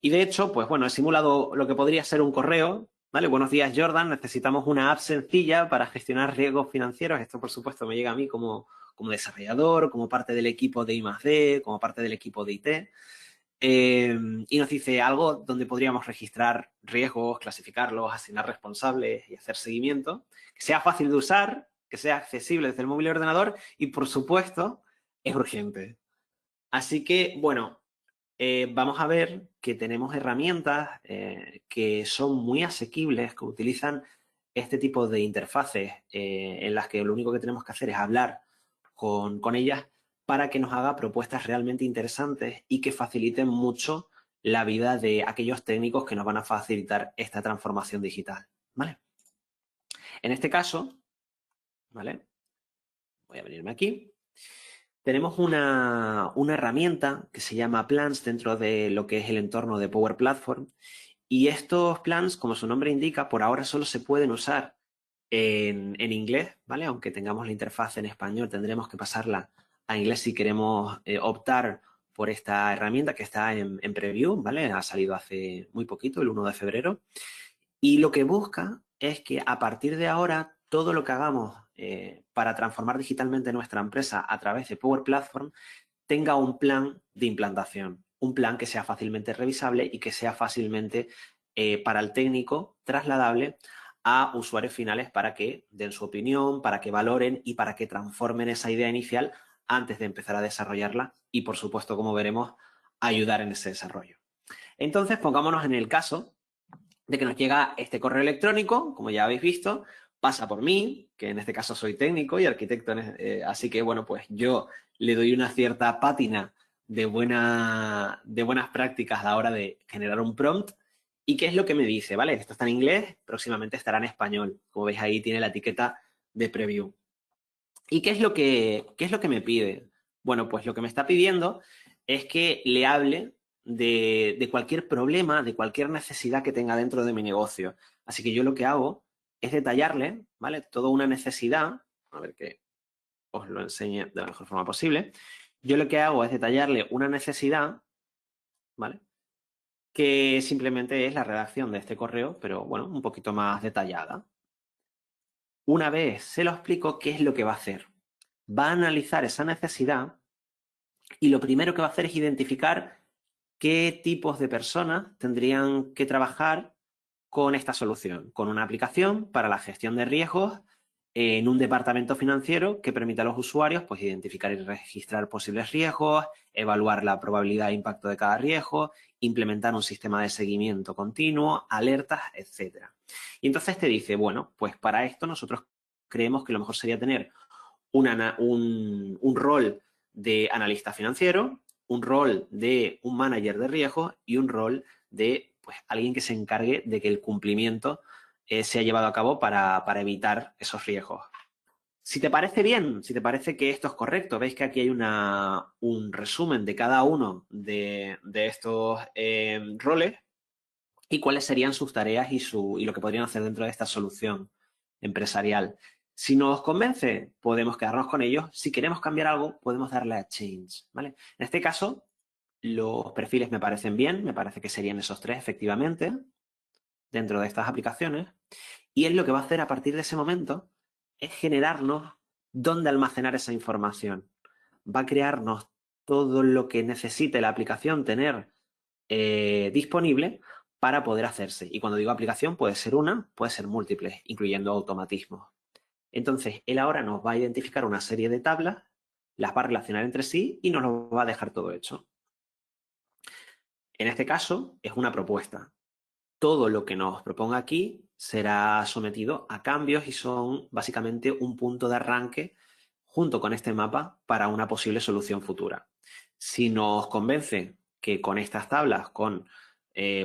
Y de hecho, pues bueno, he simulado lo que podría ser un correo, ¿vale? Buenos días, Jordan. Necesitamos una app sencilla para gestionar riesgos financieros. Esto, por supuesto, me llega a mí como desarrollador, como parte del equipo de I+D, como parte del equipo de IT. Y nos dice algo donde podríamos registrar riesgos, clasificarlos, asignar responsables y hacer seguimiento, que sea fácil de usar, que sea accesible desde el móvil y ordenador y, por supuesto, es urgente. Así que, bueno, vamos a ver que tenemos herramientas que son muy asequibles, que utilizan este tipo de interfaces en las que lo único que tenemos que hacer es hablar con ellas para que nos haga propuestas realmente interesantes y que faciliten mucho la vida de aquellos técnicos que nos van a facilitar esta transformación digital. ¿Vale? En este caso, ¿vale? Voy a venirme aquí. Tenemos una herramienta que se llama Plans dentro de lo que es el entorno de Power Platform. Y estos plans, como su nombre indica, por ahora solo se pueden usar en inglés, ¿vale? Aunque tengamos la interfaz en español, tendremos que pasarla a inglés si queremos optar por esta herramienta que está en preview, ¿vale? Ha salido hace muy poquito, el 1 de febrero. Y lo que busca es que a partir de ahora todo lo que hagamos para transformar digitalmente nuestra empresa a través de Power Platform tenga un plan de implantación, un plan que sea fácilmente revisable y que sea fácilmente para el técnico trasladable a usuarios finales para que den su opinión, para que valoren y para que transformen esa idea inicial antes de empezar a desarrollarla y, por supuesto, como veremos, ayudar en ese desarrollo. Entonces, pongámonos en el caso de que nos llega este correo electrónico, como ya habéis visto, pasa por mí, que en este caso soy técnico y arquitecto, así que bueno, pues yo le doy una cierta pátina de buenas prácticas a la hora de generar un prompt. ¿Y qué es lo que me dice? ¿Vale? Esto está en inglés, próximamente estará en español. Como veis ahí tiene la etiqueta de preview. ¿Y qué es lo que me pide? Bueno, pues lo que me está pidiendo es que le hable de cualquier problema, de cualquier necesidad que tenga dentro de mi negocio. Así que yo lo que hago es detallarle, ¿vale? Toda una necesidad, a ver que os lo enseñe de la mejor forma posible. Yo lo que hago es detallarle una necesidad, ¿vale? Que simplemente es la redacción de este correo, pero bueno, un poquito más detallada. Una vez se lo explico, ¿qué es lo que va a hacer? Va a analizar esa necesidad y lo primero que va a hacer es identificar qué tipos de personas tendrían que trabajar con esta solución, con una aplicación para la gestión de riesgos en un departamento financiero que permita a los usuarios pues, identificar y registrar posibles riesgos, evaluar la probabilidad de impacto de cada riesgo, implementar un sistema de seguimiento continuo, alertas, etc. Y entonces te dice, bueno, pues para esto nosotros creemos que lo mejor sería tener un rol de analista financiero, un rol de un manager de riesgo y un rol de pues, alguien que se encargue de que el cumplimiento sea llevado a cabo para evitar esos riesgos. Si te parece bien, si te parece que esto es correcto, veis que aquí hay un resumen de cada uno de estos roles. y cuáles serían sus tareas y lo que podrían hacer dentro de esta solución empresarial. Si nos convence, podemos quedarnos con ellos. Si queremos cambiar algo, podemos darle a Change, ¿vale? En este caso, los perfiles me parecen bien, me parece que serían esos 3 efectivamente dentro de estas aplicaciones. Y él lo que va a hacer a partir de ese momento es generarnos dónde almacenar esa información. Va a crearnos todo lo que necesite la aplicación tener disponible para poder hacerse. Y cuando digo aplicación, puede ser una, puede ser múltiples, incluyendo automatismos. Entonces, él ahora nos va a identificar una serie de tablas, las va a relacionar entre sí y nos lo va a dejar todo hecho. En este caso, es una propuesta. Todo lo que nos proponga aquí será sometido a cambios y son básicamente un punto de arranque junto con este mapa para una posible solución futura. Si nos convence que con estas tablas, con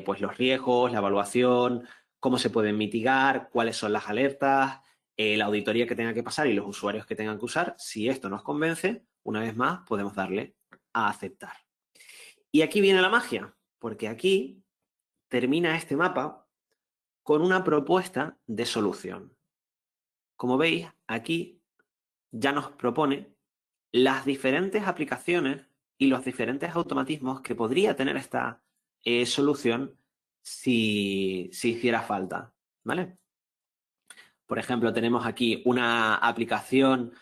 pues los riesgos, la evaluación, cómo se pueden mitigar, cuáles son las alertas, la auditoría que tenga que pasar y los usuarios que tengan que usar, si esto nos convence, una vez más podemos darle a aceptar. Y aquí viene la magia, porque aquí termina este mapa con una propuesta de solución. Como veis, aquí ya nos propone las diferentes aplicaciones y los diferentes automatismos que podría tener esta solución si hiciera falta, ¿vale? Por ejemplo, tenemos aquí una aplicación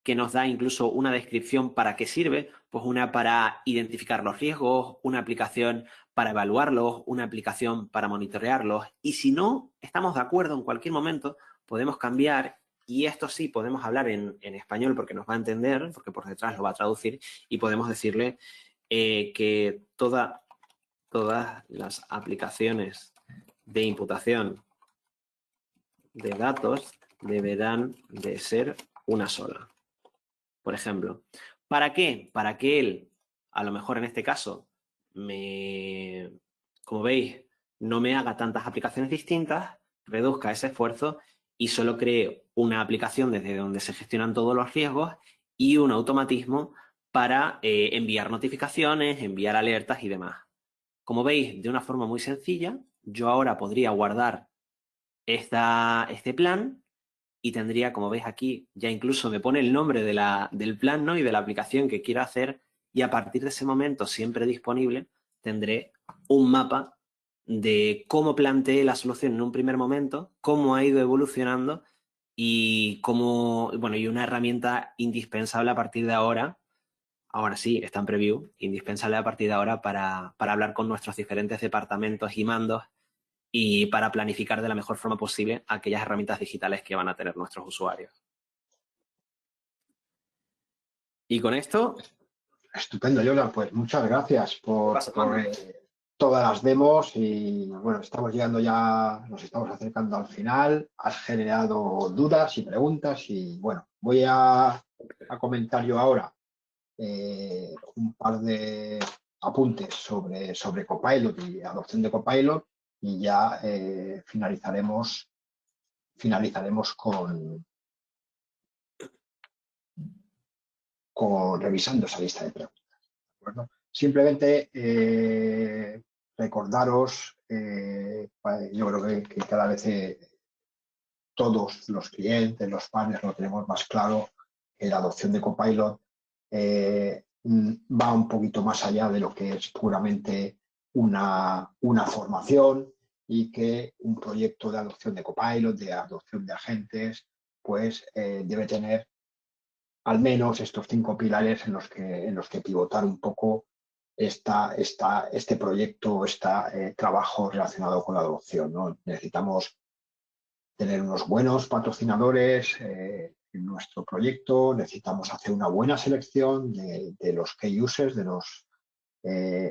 que nos da incluso una descripción para qué sirve, pues una para identificar los riesgos, una aplicación para evaluarlos, una aplicación para monitorearlos. Y si no estamos de acuerdo en cualquier momento, podemos cambiar, y esto sí podemos hablar en español porque nos va a entender, porque por detrás lo va a traducir, y podemos decirle que todas las aplicaciones de imputación de datos deberán de ser una sola. Por ejemplo. ¿Para qué? Para que él, a lo mejor en este caso, como veis, no me haga tantas aplicaciones distintas, reduzca ese esfuerzo y solo cree una aplicación desde donde se gestionan todos los riesgos y un automatismo para enviar notificaciones, enviar alertas y demás. Como veis, de una forma muy sencilla, yo ahora podría guardar este plan y tendría, como veis aquí, ya incluso me pone el nombre del plan, ¿no? Y de la aplicación que quiero hacer, y a partir de ese momento, siempre disponible, tendré un mapa de cómo planteé la solución en un primer momento, cómo ha ido evolucionando y y una herramienta indispensable a partir de ahora sí, está en preview, indispensable a partir de ahora para hablar con nuestros diferentes departamentos y mandos y para planificar de la mejor forma posible aquellas herramientas digitales que van a tener nuestros usuarios. Y con esto... Estupendo, Yola. Pues muchas gracias por todas las demos y bueno, estamos llegando ya, nos estamos acercando al final. Has generado dudas y preguntas y bueno, voy a comentar yo ahora un par de apuntes sobre Copilot y adopción de Copilot y ya finalizaremos con revisando esa lista de preguntas. ¿De acuerdo? Simplemente recordaros, yo creo que cada vez todos los clientes, los partners lo tenemos más claro, que la adopción de Copilot va un poquito más allá de lo que es puramente una formación y que un proyecto de adopción de Copilot, de adopción de agentes, pues debe tener al menos estos 5 pilares en los que pivotar un poco este proyecto, este trabajo relacionado con la adopción, ¿no? Necesitamos tener unos buenos patrocinadores en nuestro proyecto, necesitamos hacer una buena selección de los key users, de los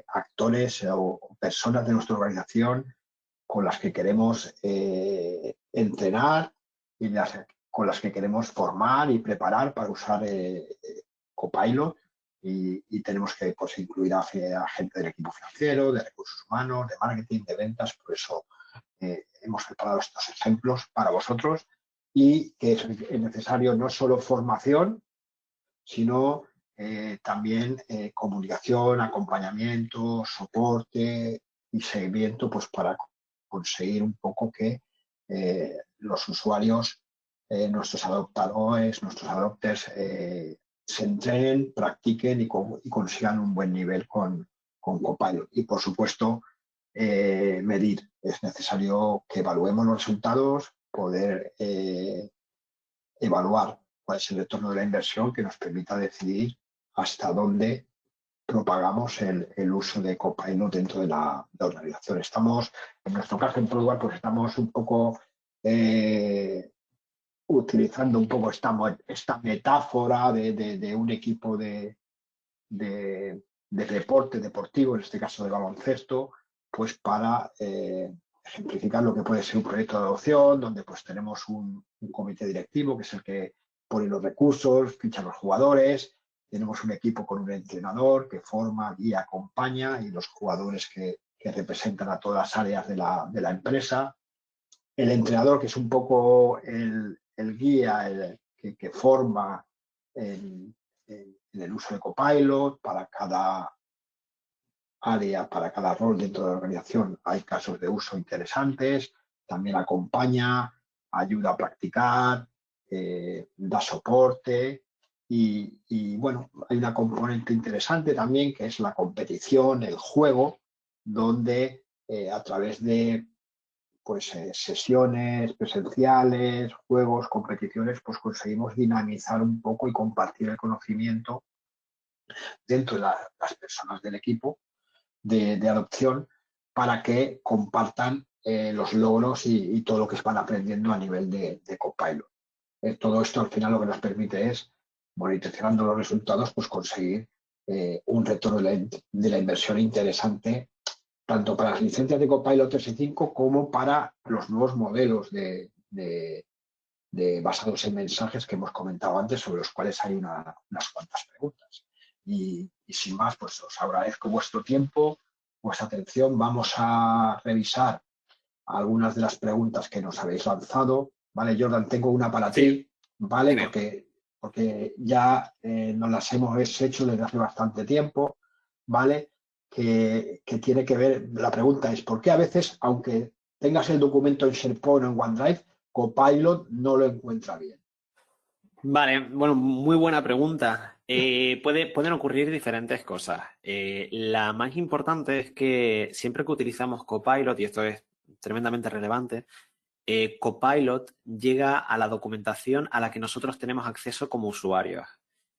actores o personas de nuestra organización con las que queremos entrenar y con las que queremos formar y preparar para usar Copilot y tenemos que pues, incluir a gente del equipo financiero, de recursos humanos, de marketing, de ventas. Por eso hemos preparado estos ejemplos para vosotros y que es necesario no solo formación, sino también comunicación, acompañamiento, soporte y seguimiento pues, para conseguir un poco que los usuarios, nuestros adopters, se entrenen, practiquen y consigan un buen nivel con Copilot. Y, por supuesto, medir. Es necesario que evaluemos los resultados, poder evaluar cuál es el retorno de la inversión que nos permita decidir hasta dónde propagamos el uso de Copilot dentro de la organización. Estamos, en nuestro caso en Product, pues estamos un poco utilizando un poco esta metáfora de un equipo de deporte deportivo, en este caso de baloncesto, pues para ejemplificar lo que puede ser un proyecto de adopción, donde pues tenemos un comité directivo, que es el que pone los recursos, ficha a los jugadores, tenemos un equipo con un entrenador que forma, guía, acompaña, y los jugadores que representan a todas las áreas de la empresa. El entrenador, que es un poco el guía, que forma en el uso de Copilot para cada área, para cada rol dentro de la organización. Hay casos de uso interesantes, también acompaña, ayuda a practicar, da soporte y bueno, hay una componente interesante también que es la competición, el juego, donde a través de sesiones presenciales, juegos, competiciones, pues conseguimos dinamizar un poco y compartir el conocimiento dentro de las personas del equipo de adopción para que compartan los logros y todo lo que van aprendiendo a nivel de Copilot. Todo esto al final lo que nos permite es, monitorizando los resultados, pues conseguir un retorno de la inversión interesante tanto para las licencias de Copilot 3.5 como para los nuevos modelos basados en mensajes que hemos comentado antes, sobre los cuales hay unas cuantas preguntas. Y sin más, pues os agradezco vuestro tiempo, vuestra atención. Vamos a revisar algunas de las preguntas que nos habéis lanzado. Vale, Jordan, tengo una para ti, ¿vale? Porque ya nos las hemos hecho desde hace bastante tiempo, ¿vale? Que tiene que ver, la pregunta es, ¿por qué a veces, aunque tengas el documento en SharePoint o en OneDrive, Copilot no lo encuentra bien? Vale, bueno, muy buena pregunta. Pueden ocurrir diferentes cosas. La más importante es que siempre que utilizamos Copilot, y esto es tremendamente relevante, Copilot llega a la documentación a la que nosotros tenemos acceso como usuarios.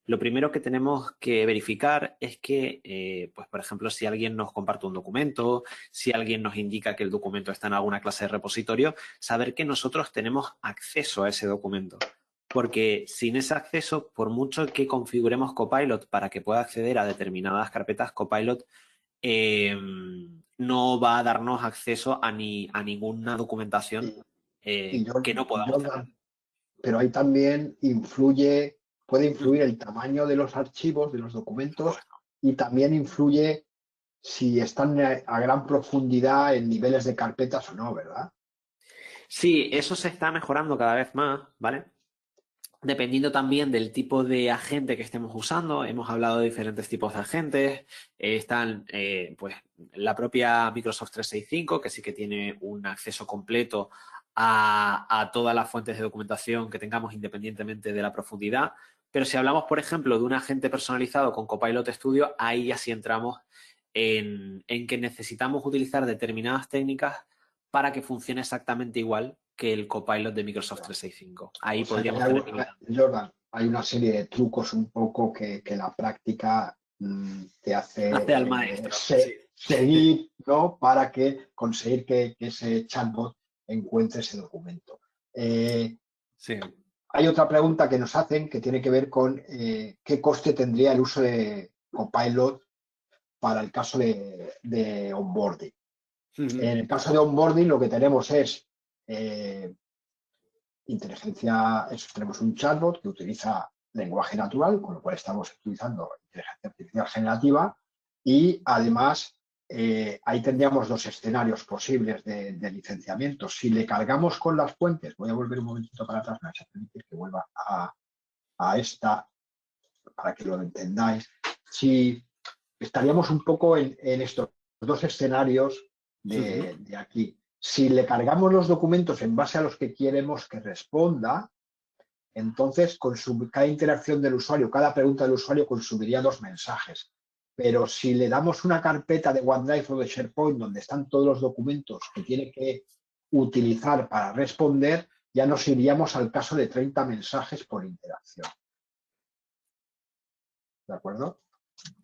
Lo primero que tenemos que verificar es que, pues por ejemplo, si alguien nos comparte un documento, si alguien nos indica que el documento está en alguna clase de repositorio, saber que nosotros tenemos acceso a ese documento. Porque sin ese acceso, por mucho que configuremos Copilot para que pueda acceder a determinadas carpetas, Copilot no va a darnos acceso a ninguna documentación que no podamos tener. Pero ahí también puede influir el tamaño de los archivos, de los documentos, y también influye si están a gran profundidad en niveles de carpetas o no, ¿verdad? Sí, eso se está mejorando cada vez más, ¿vale? Dependiendo también del tipo de agente que estemos usando. Hemos hablado de diferentes tipos de agentes. Están, pues, la propia Microsoft 365, que sí que tiene un acceso completo a todas las fuentes de documentación que tengamos independientemente de la profundidad. Pero si hablamos, por ejemplo, de un agente personalizado con Copilot Studio, ahí ya sí entramos en que necesitamos utilizar determinadas técnicas para que funcione exactamente igual que el Copilot de Microsoft 365. Ahí podríamos tener Jordan, hay una serie de trucos un poco que la práctica te hace al maestro. seguir, ¿no? Para conseguir que ese chatbot encuentre ese documento. Sí. Hay otra pregunta que nos hacen que tiene que ver con qué coste tendría el uso de Copilot para el caso de onboarding. En el caso de onboarding lo que tenemos es tenemos un chatbot que utiliza lenguaje natural, con lo cual estamos utilizando inteligencia artificial generativa, y además ahí tendríamos dos escenarios posibles de licenciamiento. Si le cargamos con las fuentes, voy a volver un momentito para atrás, me vais a permitir que vuelva a esta para que lo entendáis. Si estaríamos un poco en estos dos escenarios de aquí. Si le cargamos los documentos en base a los que queremos que responda, entonces cada interacción del usuario, cada pregunta del usuario consumiría 2 mensajes. Pero si le damos una carpeta de OneDrive o de SharePoint donde están todos los documentos que tiene que utilizar para responder, ya nos iríamos al caso de 30 mensajes por interacción. ¿De acuerdo?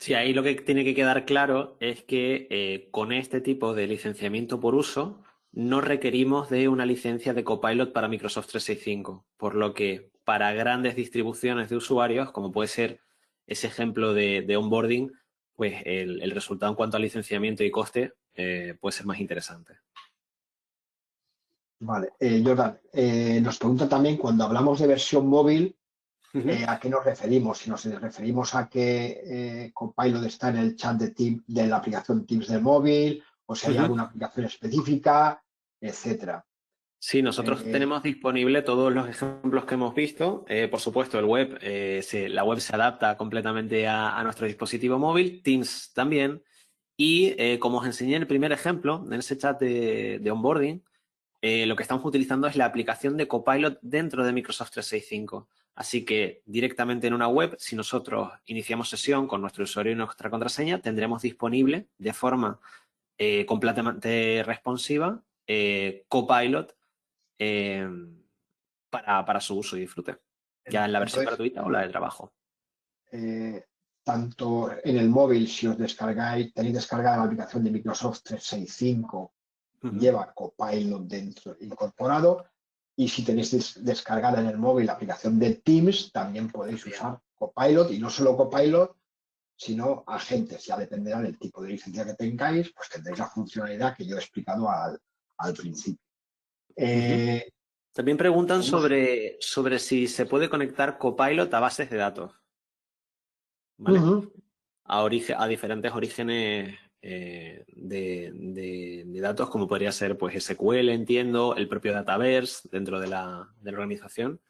Sí, ahí lo que tiene que quedar claro es que con este tipo de licenciamiento por uso no requerimos de una licencia de Copilot para Microsoft 365, por lo que para grandes distribuciones de usuarios, como puede ser ese ejemplo de onboarding, pues el resultado en cuanto a licenciamiento y coste puede ser más interesante. Vale. Jordan, nos pregunta también cuando hablamos de versión móvil, ¿a qué nos referimos? Si nos referimos a que Copilot está en el chat de la aplicación Teams del móvil, o si hay alguna aplicación específica, etcétera. Sí, nosotros tenemos disponible todos los ejemplos que hemos visto. Por supuesto, la web se adapta completamente a nuestro dispositivo móvil, Teams también. Y como os enseñé en el primer ejemplo, en ese chat de onboarding, lo que estamos utilizando es la aplicación de Copilot dentro de Microsoft 365. Así que directamente en una web, si nosotros iniciamos sesión con nuestro usuario y nuestra contraseña, tendremos disponible de forma completamente responsiva Copilot para su uso y disfrute, ya en la versión Entonces, gratuita o la de trabajo. tanto en el móvil, si os tenéis descargada la aplicación de Microsoft 365, lleva Copilot dentro incorporado, y si tenéis descargada en el móvil la aplicación de Teams, también podéis usar Copilot, y no solo Copilot, sino agentes. Ya dependerá del tipo de licencia que tengáis, pues tendréis la funcionalidad que yo he explicado al principio. También preguntan sobre si se puede conectar Copilot a bases de datos, ¿vale? A diferentes orígenes de datos, como podría ser pues SQL, entiendo, el propio Dataverse dentro de la organización.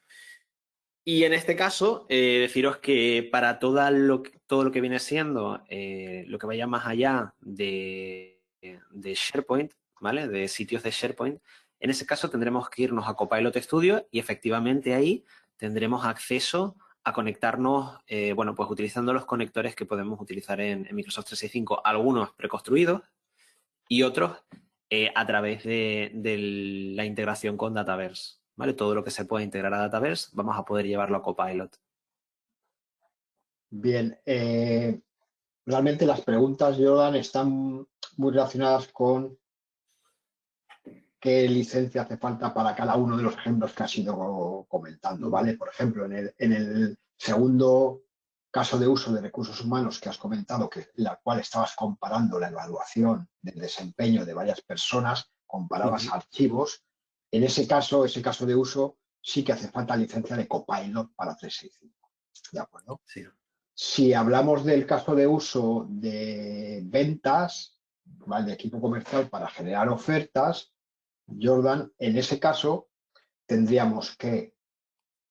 Y en este caso, deciros que para todo lo que viene siendo lo que vaya más allá de SharePoint, ¿vale? De sitios de SharePoint, en ese caso tendremos que irnos a Copilot Studio y efectivamente ahí tendremos acceso a conectarnos, bueno, pues utilizando los conectores que podemos utilizar en Microsoft 365, algunos preconstruidos y otros a través de la integración con Dataverse. ¿Vale? Todo lo que se pueda integrar a Dataverse, vamos a poder llevarlo a Copilot. Bien, realmente las preguntas, Jordan, están muy relacionadas con qué licencia hace falta para cada uno de los ejemplos que has ido comentando, ¿vale? Por ejemplo, en el segundo caso de uso de recursos humanos que has comentado, la cual estabas comparando la evaluación del desempeño de varias personas, comparabas archivos. En ese caso de uso, sí que hace falta licencia de Copilot para 365. ¿De acuerdo? Sí. Si hablamos del caso de uso de ventas, ¿vale? De equipo comercial para generar ofertas, Jordan, en ese caso tendríamos que,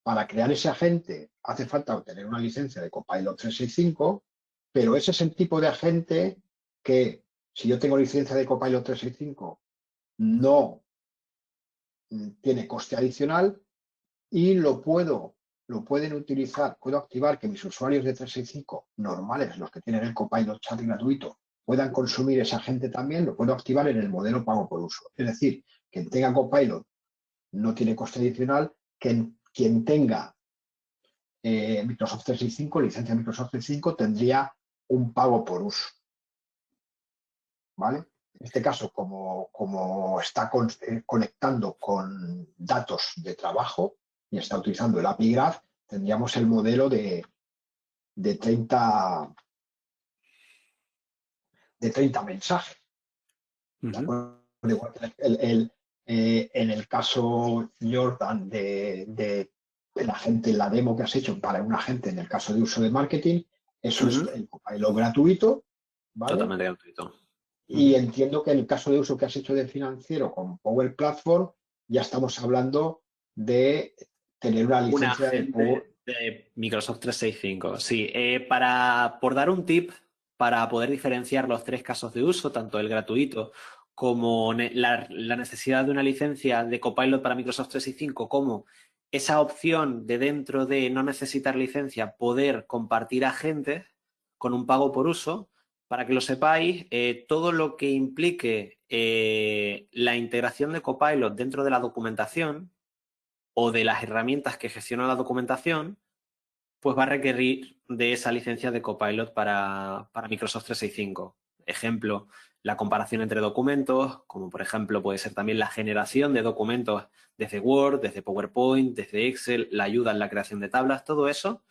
para crear ese agente, hace falta obtener una licencia de Copilot 365, pero ese es el tipo de agente que, si yo tengo licencia de Copilot 365, no tiene coste adicional y pueden utilizar, puedo activar que mis usuarios de 365 normales, los que tienen el Copilot Chat gratuito, puedan consumir ese agente también, lo puedo activar en el modelo pago por uso. Es decir, quien tenga Copilot no tiene coste adicional, quien tenga Microsoft 365, licencia Microsoft 365, tendría un pago por uso. ¿Vale? En este caso, como está conectando con datos de trabajo y está utilizando el API Graph, tendríamos el modelo de 30 mensajes. ¿De acuerdo? Igual que en el caso, Jordan, de la gente, la demo que has hecho para un agente en el caso de uso de marketing, eso es el Copilot gratuito, ¿vale? Totalmente gratuito. Y entiendo que en el caso de uso que has hecho de financiero con Power Platform, ya estamos hablando de tener una licencia de Microsoft 365. Sí, por dar un tip para poder diferenciar los tres casos de uso, tanto el gratuito como la necesidad de una licencia de Copilot para Microsoft 365 como esa opción de dentro de no necesitar licencia poder compartir agentes con un pago por uso. Para que lo sepáis, todo lo que implique la integración de Copilot dentro de la documentación o de las herramientas que gestionan la documentación, pues va a requerir de esa licencia de Copilot para Microsoft 365. Ejemplo, la comparación entre documentos, como por ejemplo puede ser también la generación de documentos desde Word, desde PowerPoint, desde Excel, la ayuda en la creación de tablas, todo eso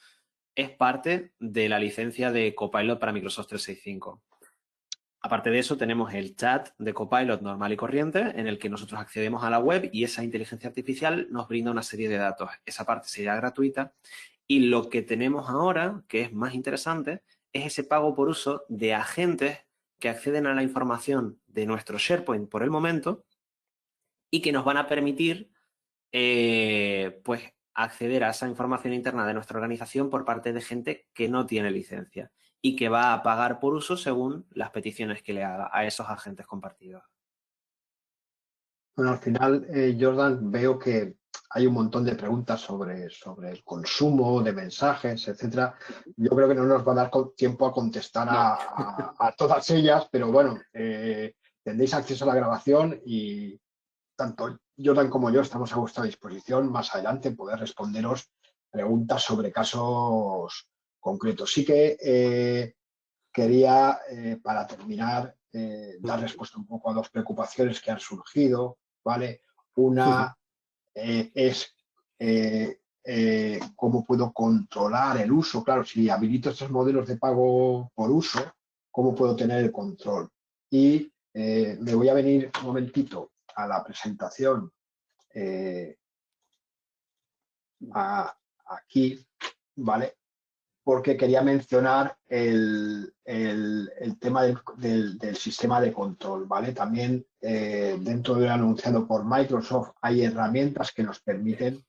es parte de la licencia de Copilot para Microsoft 365. Aparte de eso, tenemos el chat de Copilot normal y corriente, en el que nosotros accedemos a la web y esa inteligencia artificial nos brinda una serie de datos. Esa parte sería gratuita. Y lo que tenemos ahora, que es más interesante, es ese pago por uso de agentes que acceden a la información de nuestro SharePoint por el momento y que nos van a permitir pues acceder a esa información interna de nuestra organización por parte de gente que no tiene licencia y que va a pagar por uso según las peticiones que le haga a esos agentes compartidos. Bueno, al final, Jordan, veo que hay un montón de preguntas sobre el consumo de mensajes, etcétera. Yo creo que no nos va a dar tiempo a contestar No. a todas ellas, pero bueno, tendréis acceso a la grabación y tanto Jordan como yo estamos a vuestra disposición más adelante en poder responderos preguntas sobre casos concretos. Sí que quería, para terminar, dar respuesta un poco a dos preocupaciones que han surgido, ¿vale? Una es cómo puedo controlar el uso. Claro, si habilito estos modelos de pago por uso, ¿cómo puedo tener el control? Y me voy a venir un momentito a la presentación aquí, ¿vale? Porque quería mencionar el tema del sistema de control, ¿vale? También dentro del anunciado por Microsoft hay herramientas que nos permiten,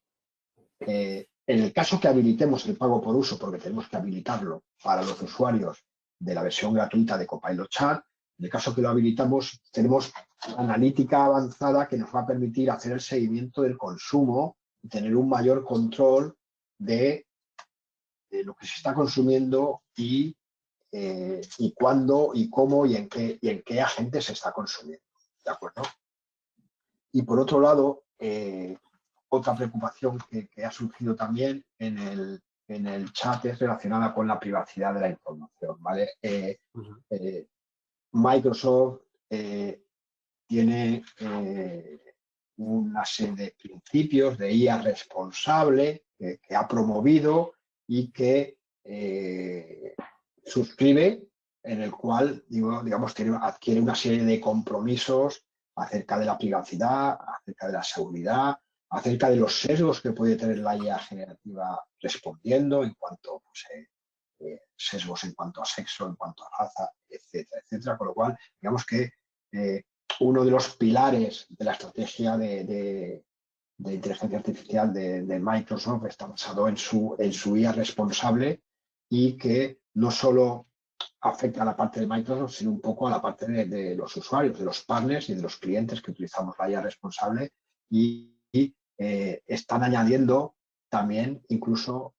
en el caso que habilitemos el pago por uso, porque tenemos que habilitarlo para los usuarios de la versión gratuita de Copilot Chat, en el caso que lo habilitamos, tenemos analítica avanzada que nos va a permitir hacer el seguimiento del consumo y tener un mayor control de lo que se está consumiendo y cuándo y cómo y en qué agentes se está consumiendo. ¿De acuerdo? Y por otro lado, otra preocupación que ha surgido también en el chat es relacionada con la privacidad de la información. ¿Vale? Microsoft tiene una serie de principios de IA responsable que ha promovido y que suscribe, en el cual, digamos, adquiere una serie de compromisos acerca de la privacidad, acerca de la seguridad, acerca de los sesgos que puede tener la IA generativa respondiendo en cuanto sesgos en cuanto a sexo, en cuanto a raza, etcétera, etcétera. Con lo cual, digamos que uno de los pilares de la estrategia de inteligencia artificial de Microsoft está basado en su IA responsable y que no solo afecta a la parte de Microsoft, sino un poco a la parte de los usuarios, de los partners y de los clientes que utilizamos la IA responsable y están añadiendo también incluso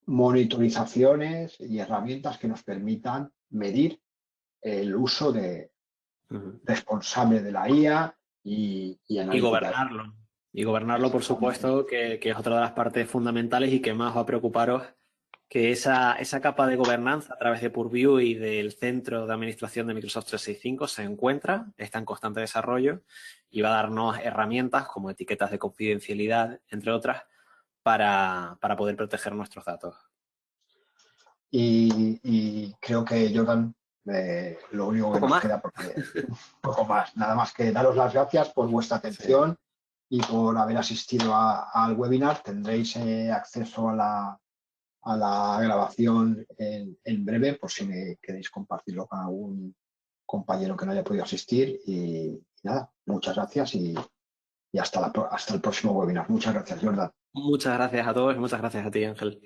monitorizaciones y herramientas que nos permitan medir el uso responsable de la IA y Y analítica. gobernarlo. Y gobernarlo, por supuesto, que es otra de las partes fundamentales y que más va a preocuparos, que esa capa de gobernanza a través de Purview y del centro de administración de Microsoft 365 se encuentra, está en constante desarrollo y va a darnos herramientas como etiquetas de confidencialidad, entre otras, para poder proteger nuestros datos. Y creo que, Jordan, lo único que ¿Poco nos más? queda, porque poco más, nada más que daros las gracias por vuestra Sí. atención y por haber asistido al webinar. Tendréis acceso a la grabación en breve, por si me queréis compartirlo con algún compañero que no haya podido asistir. Y nada, muchas gracias y hasta el próximo webinar. Muchas gracias, Jordan. Muchas gracias a todos y muchas gracias a ti, Ángel.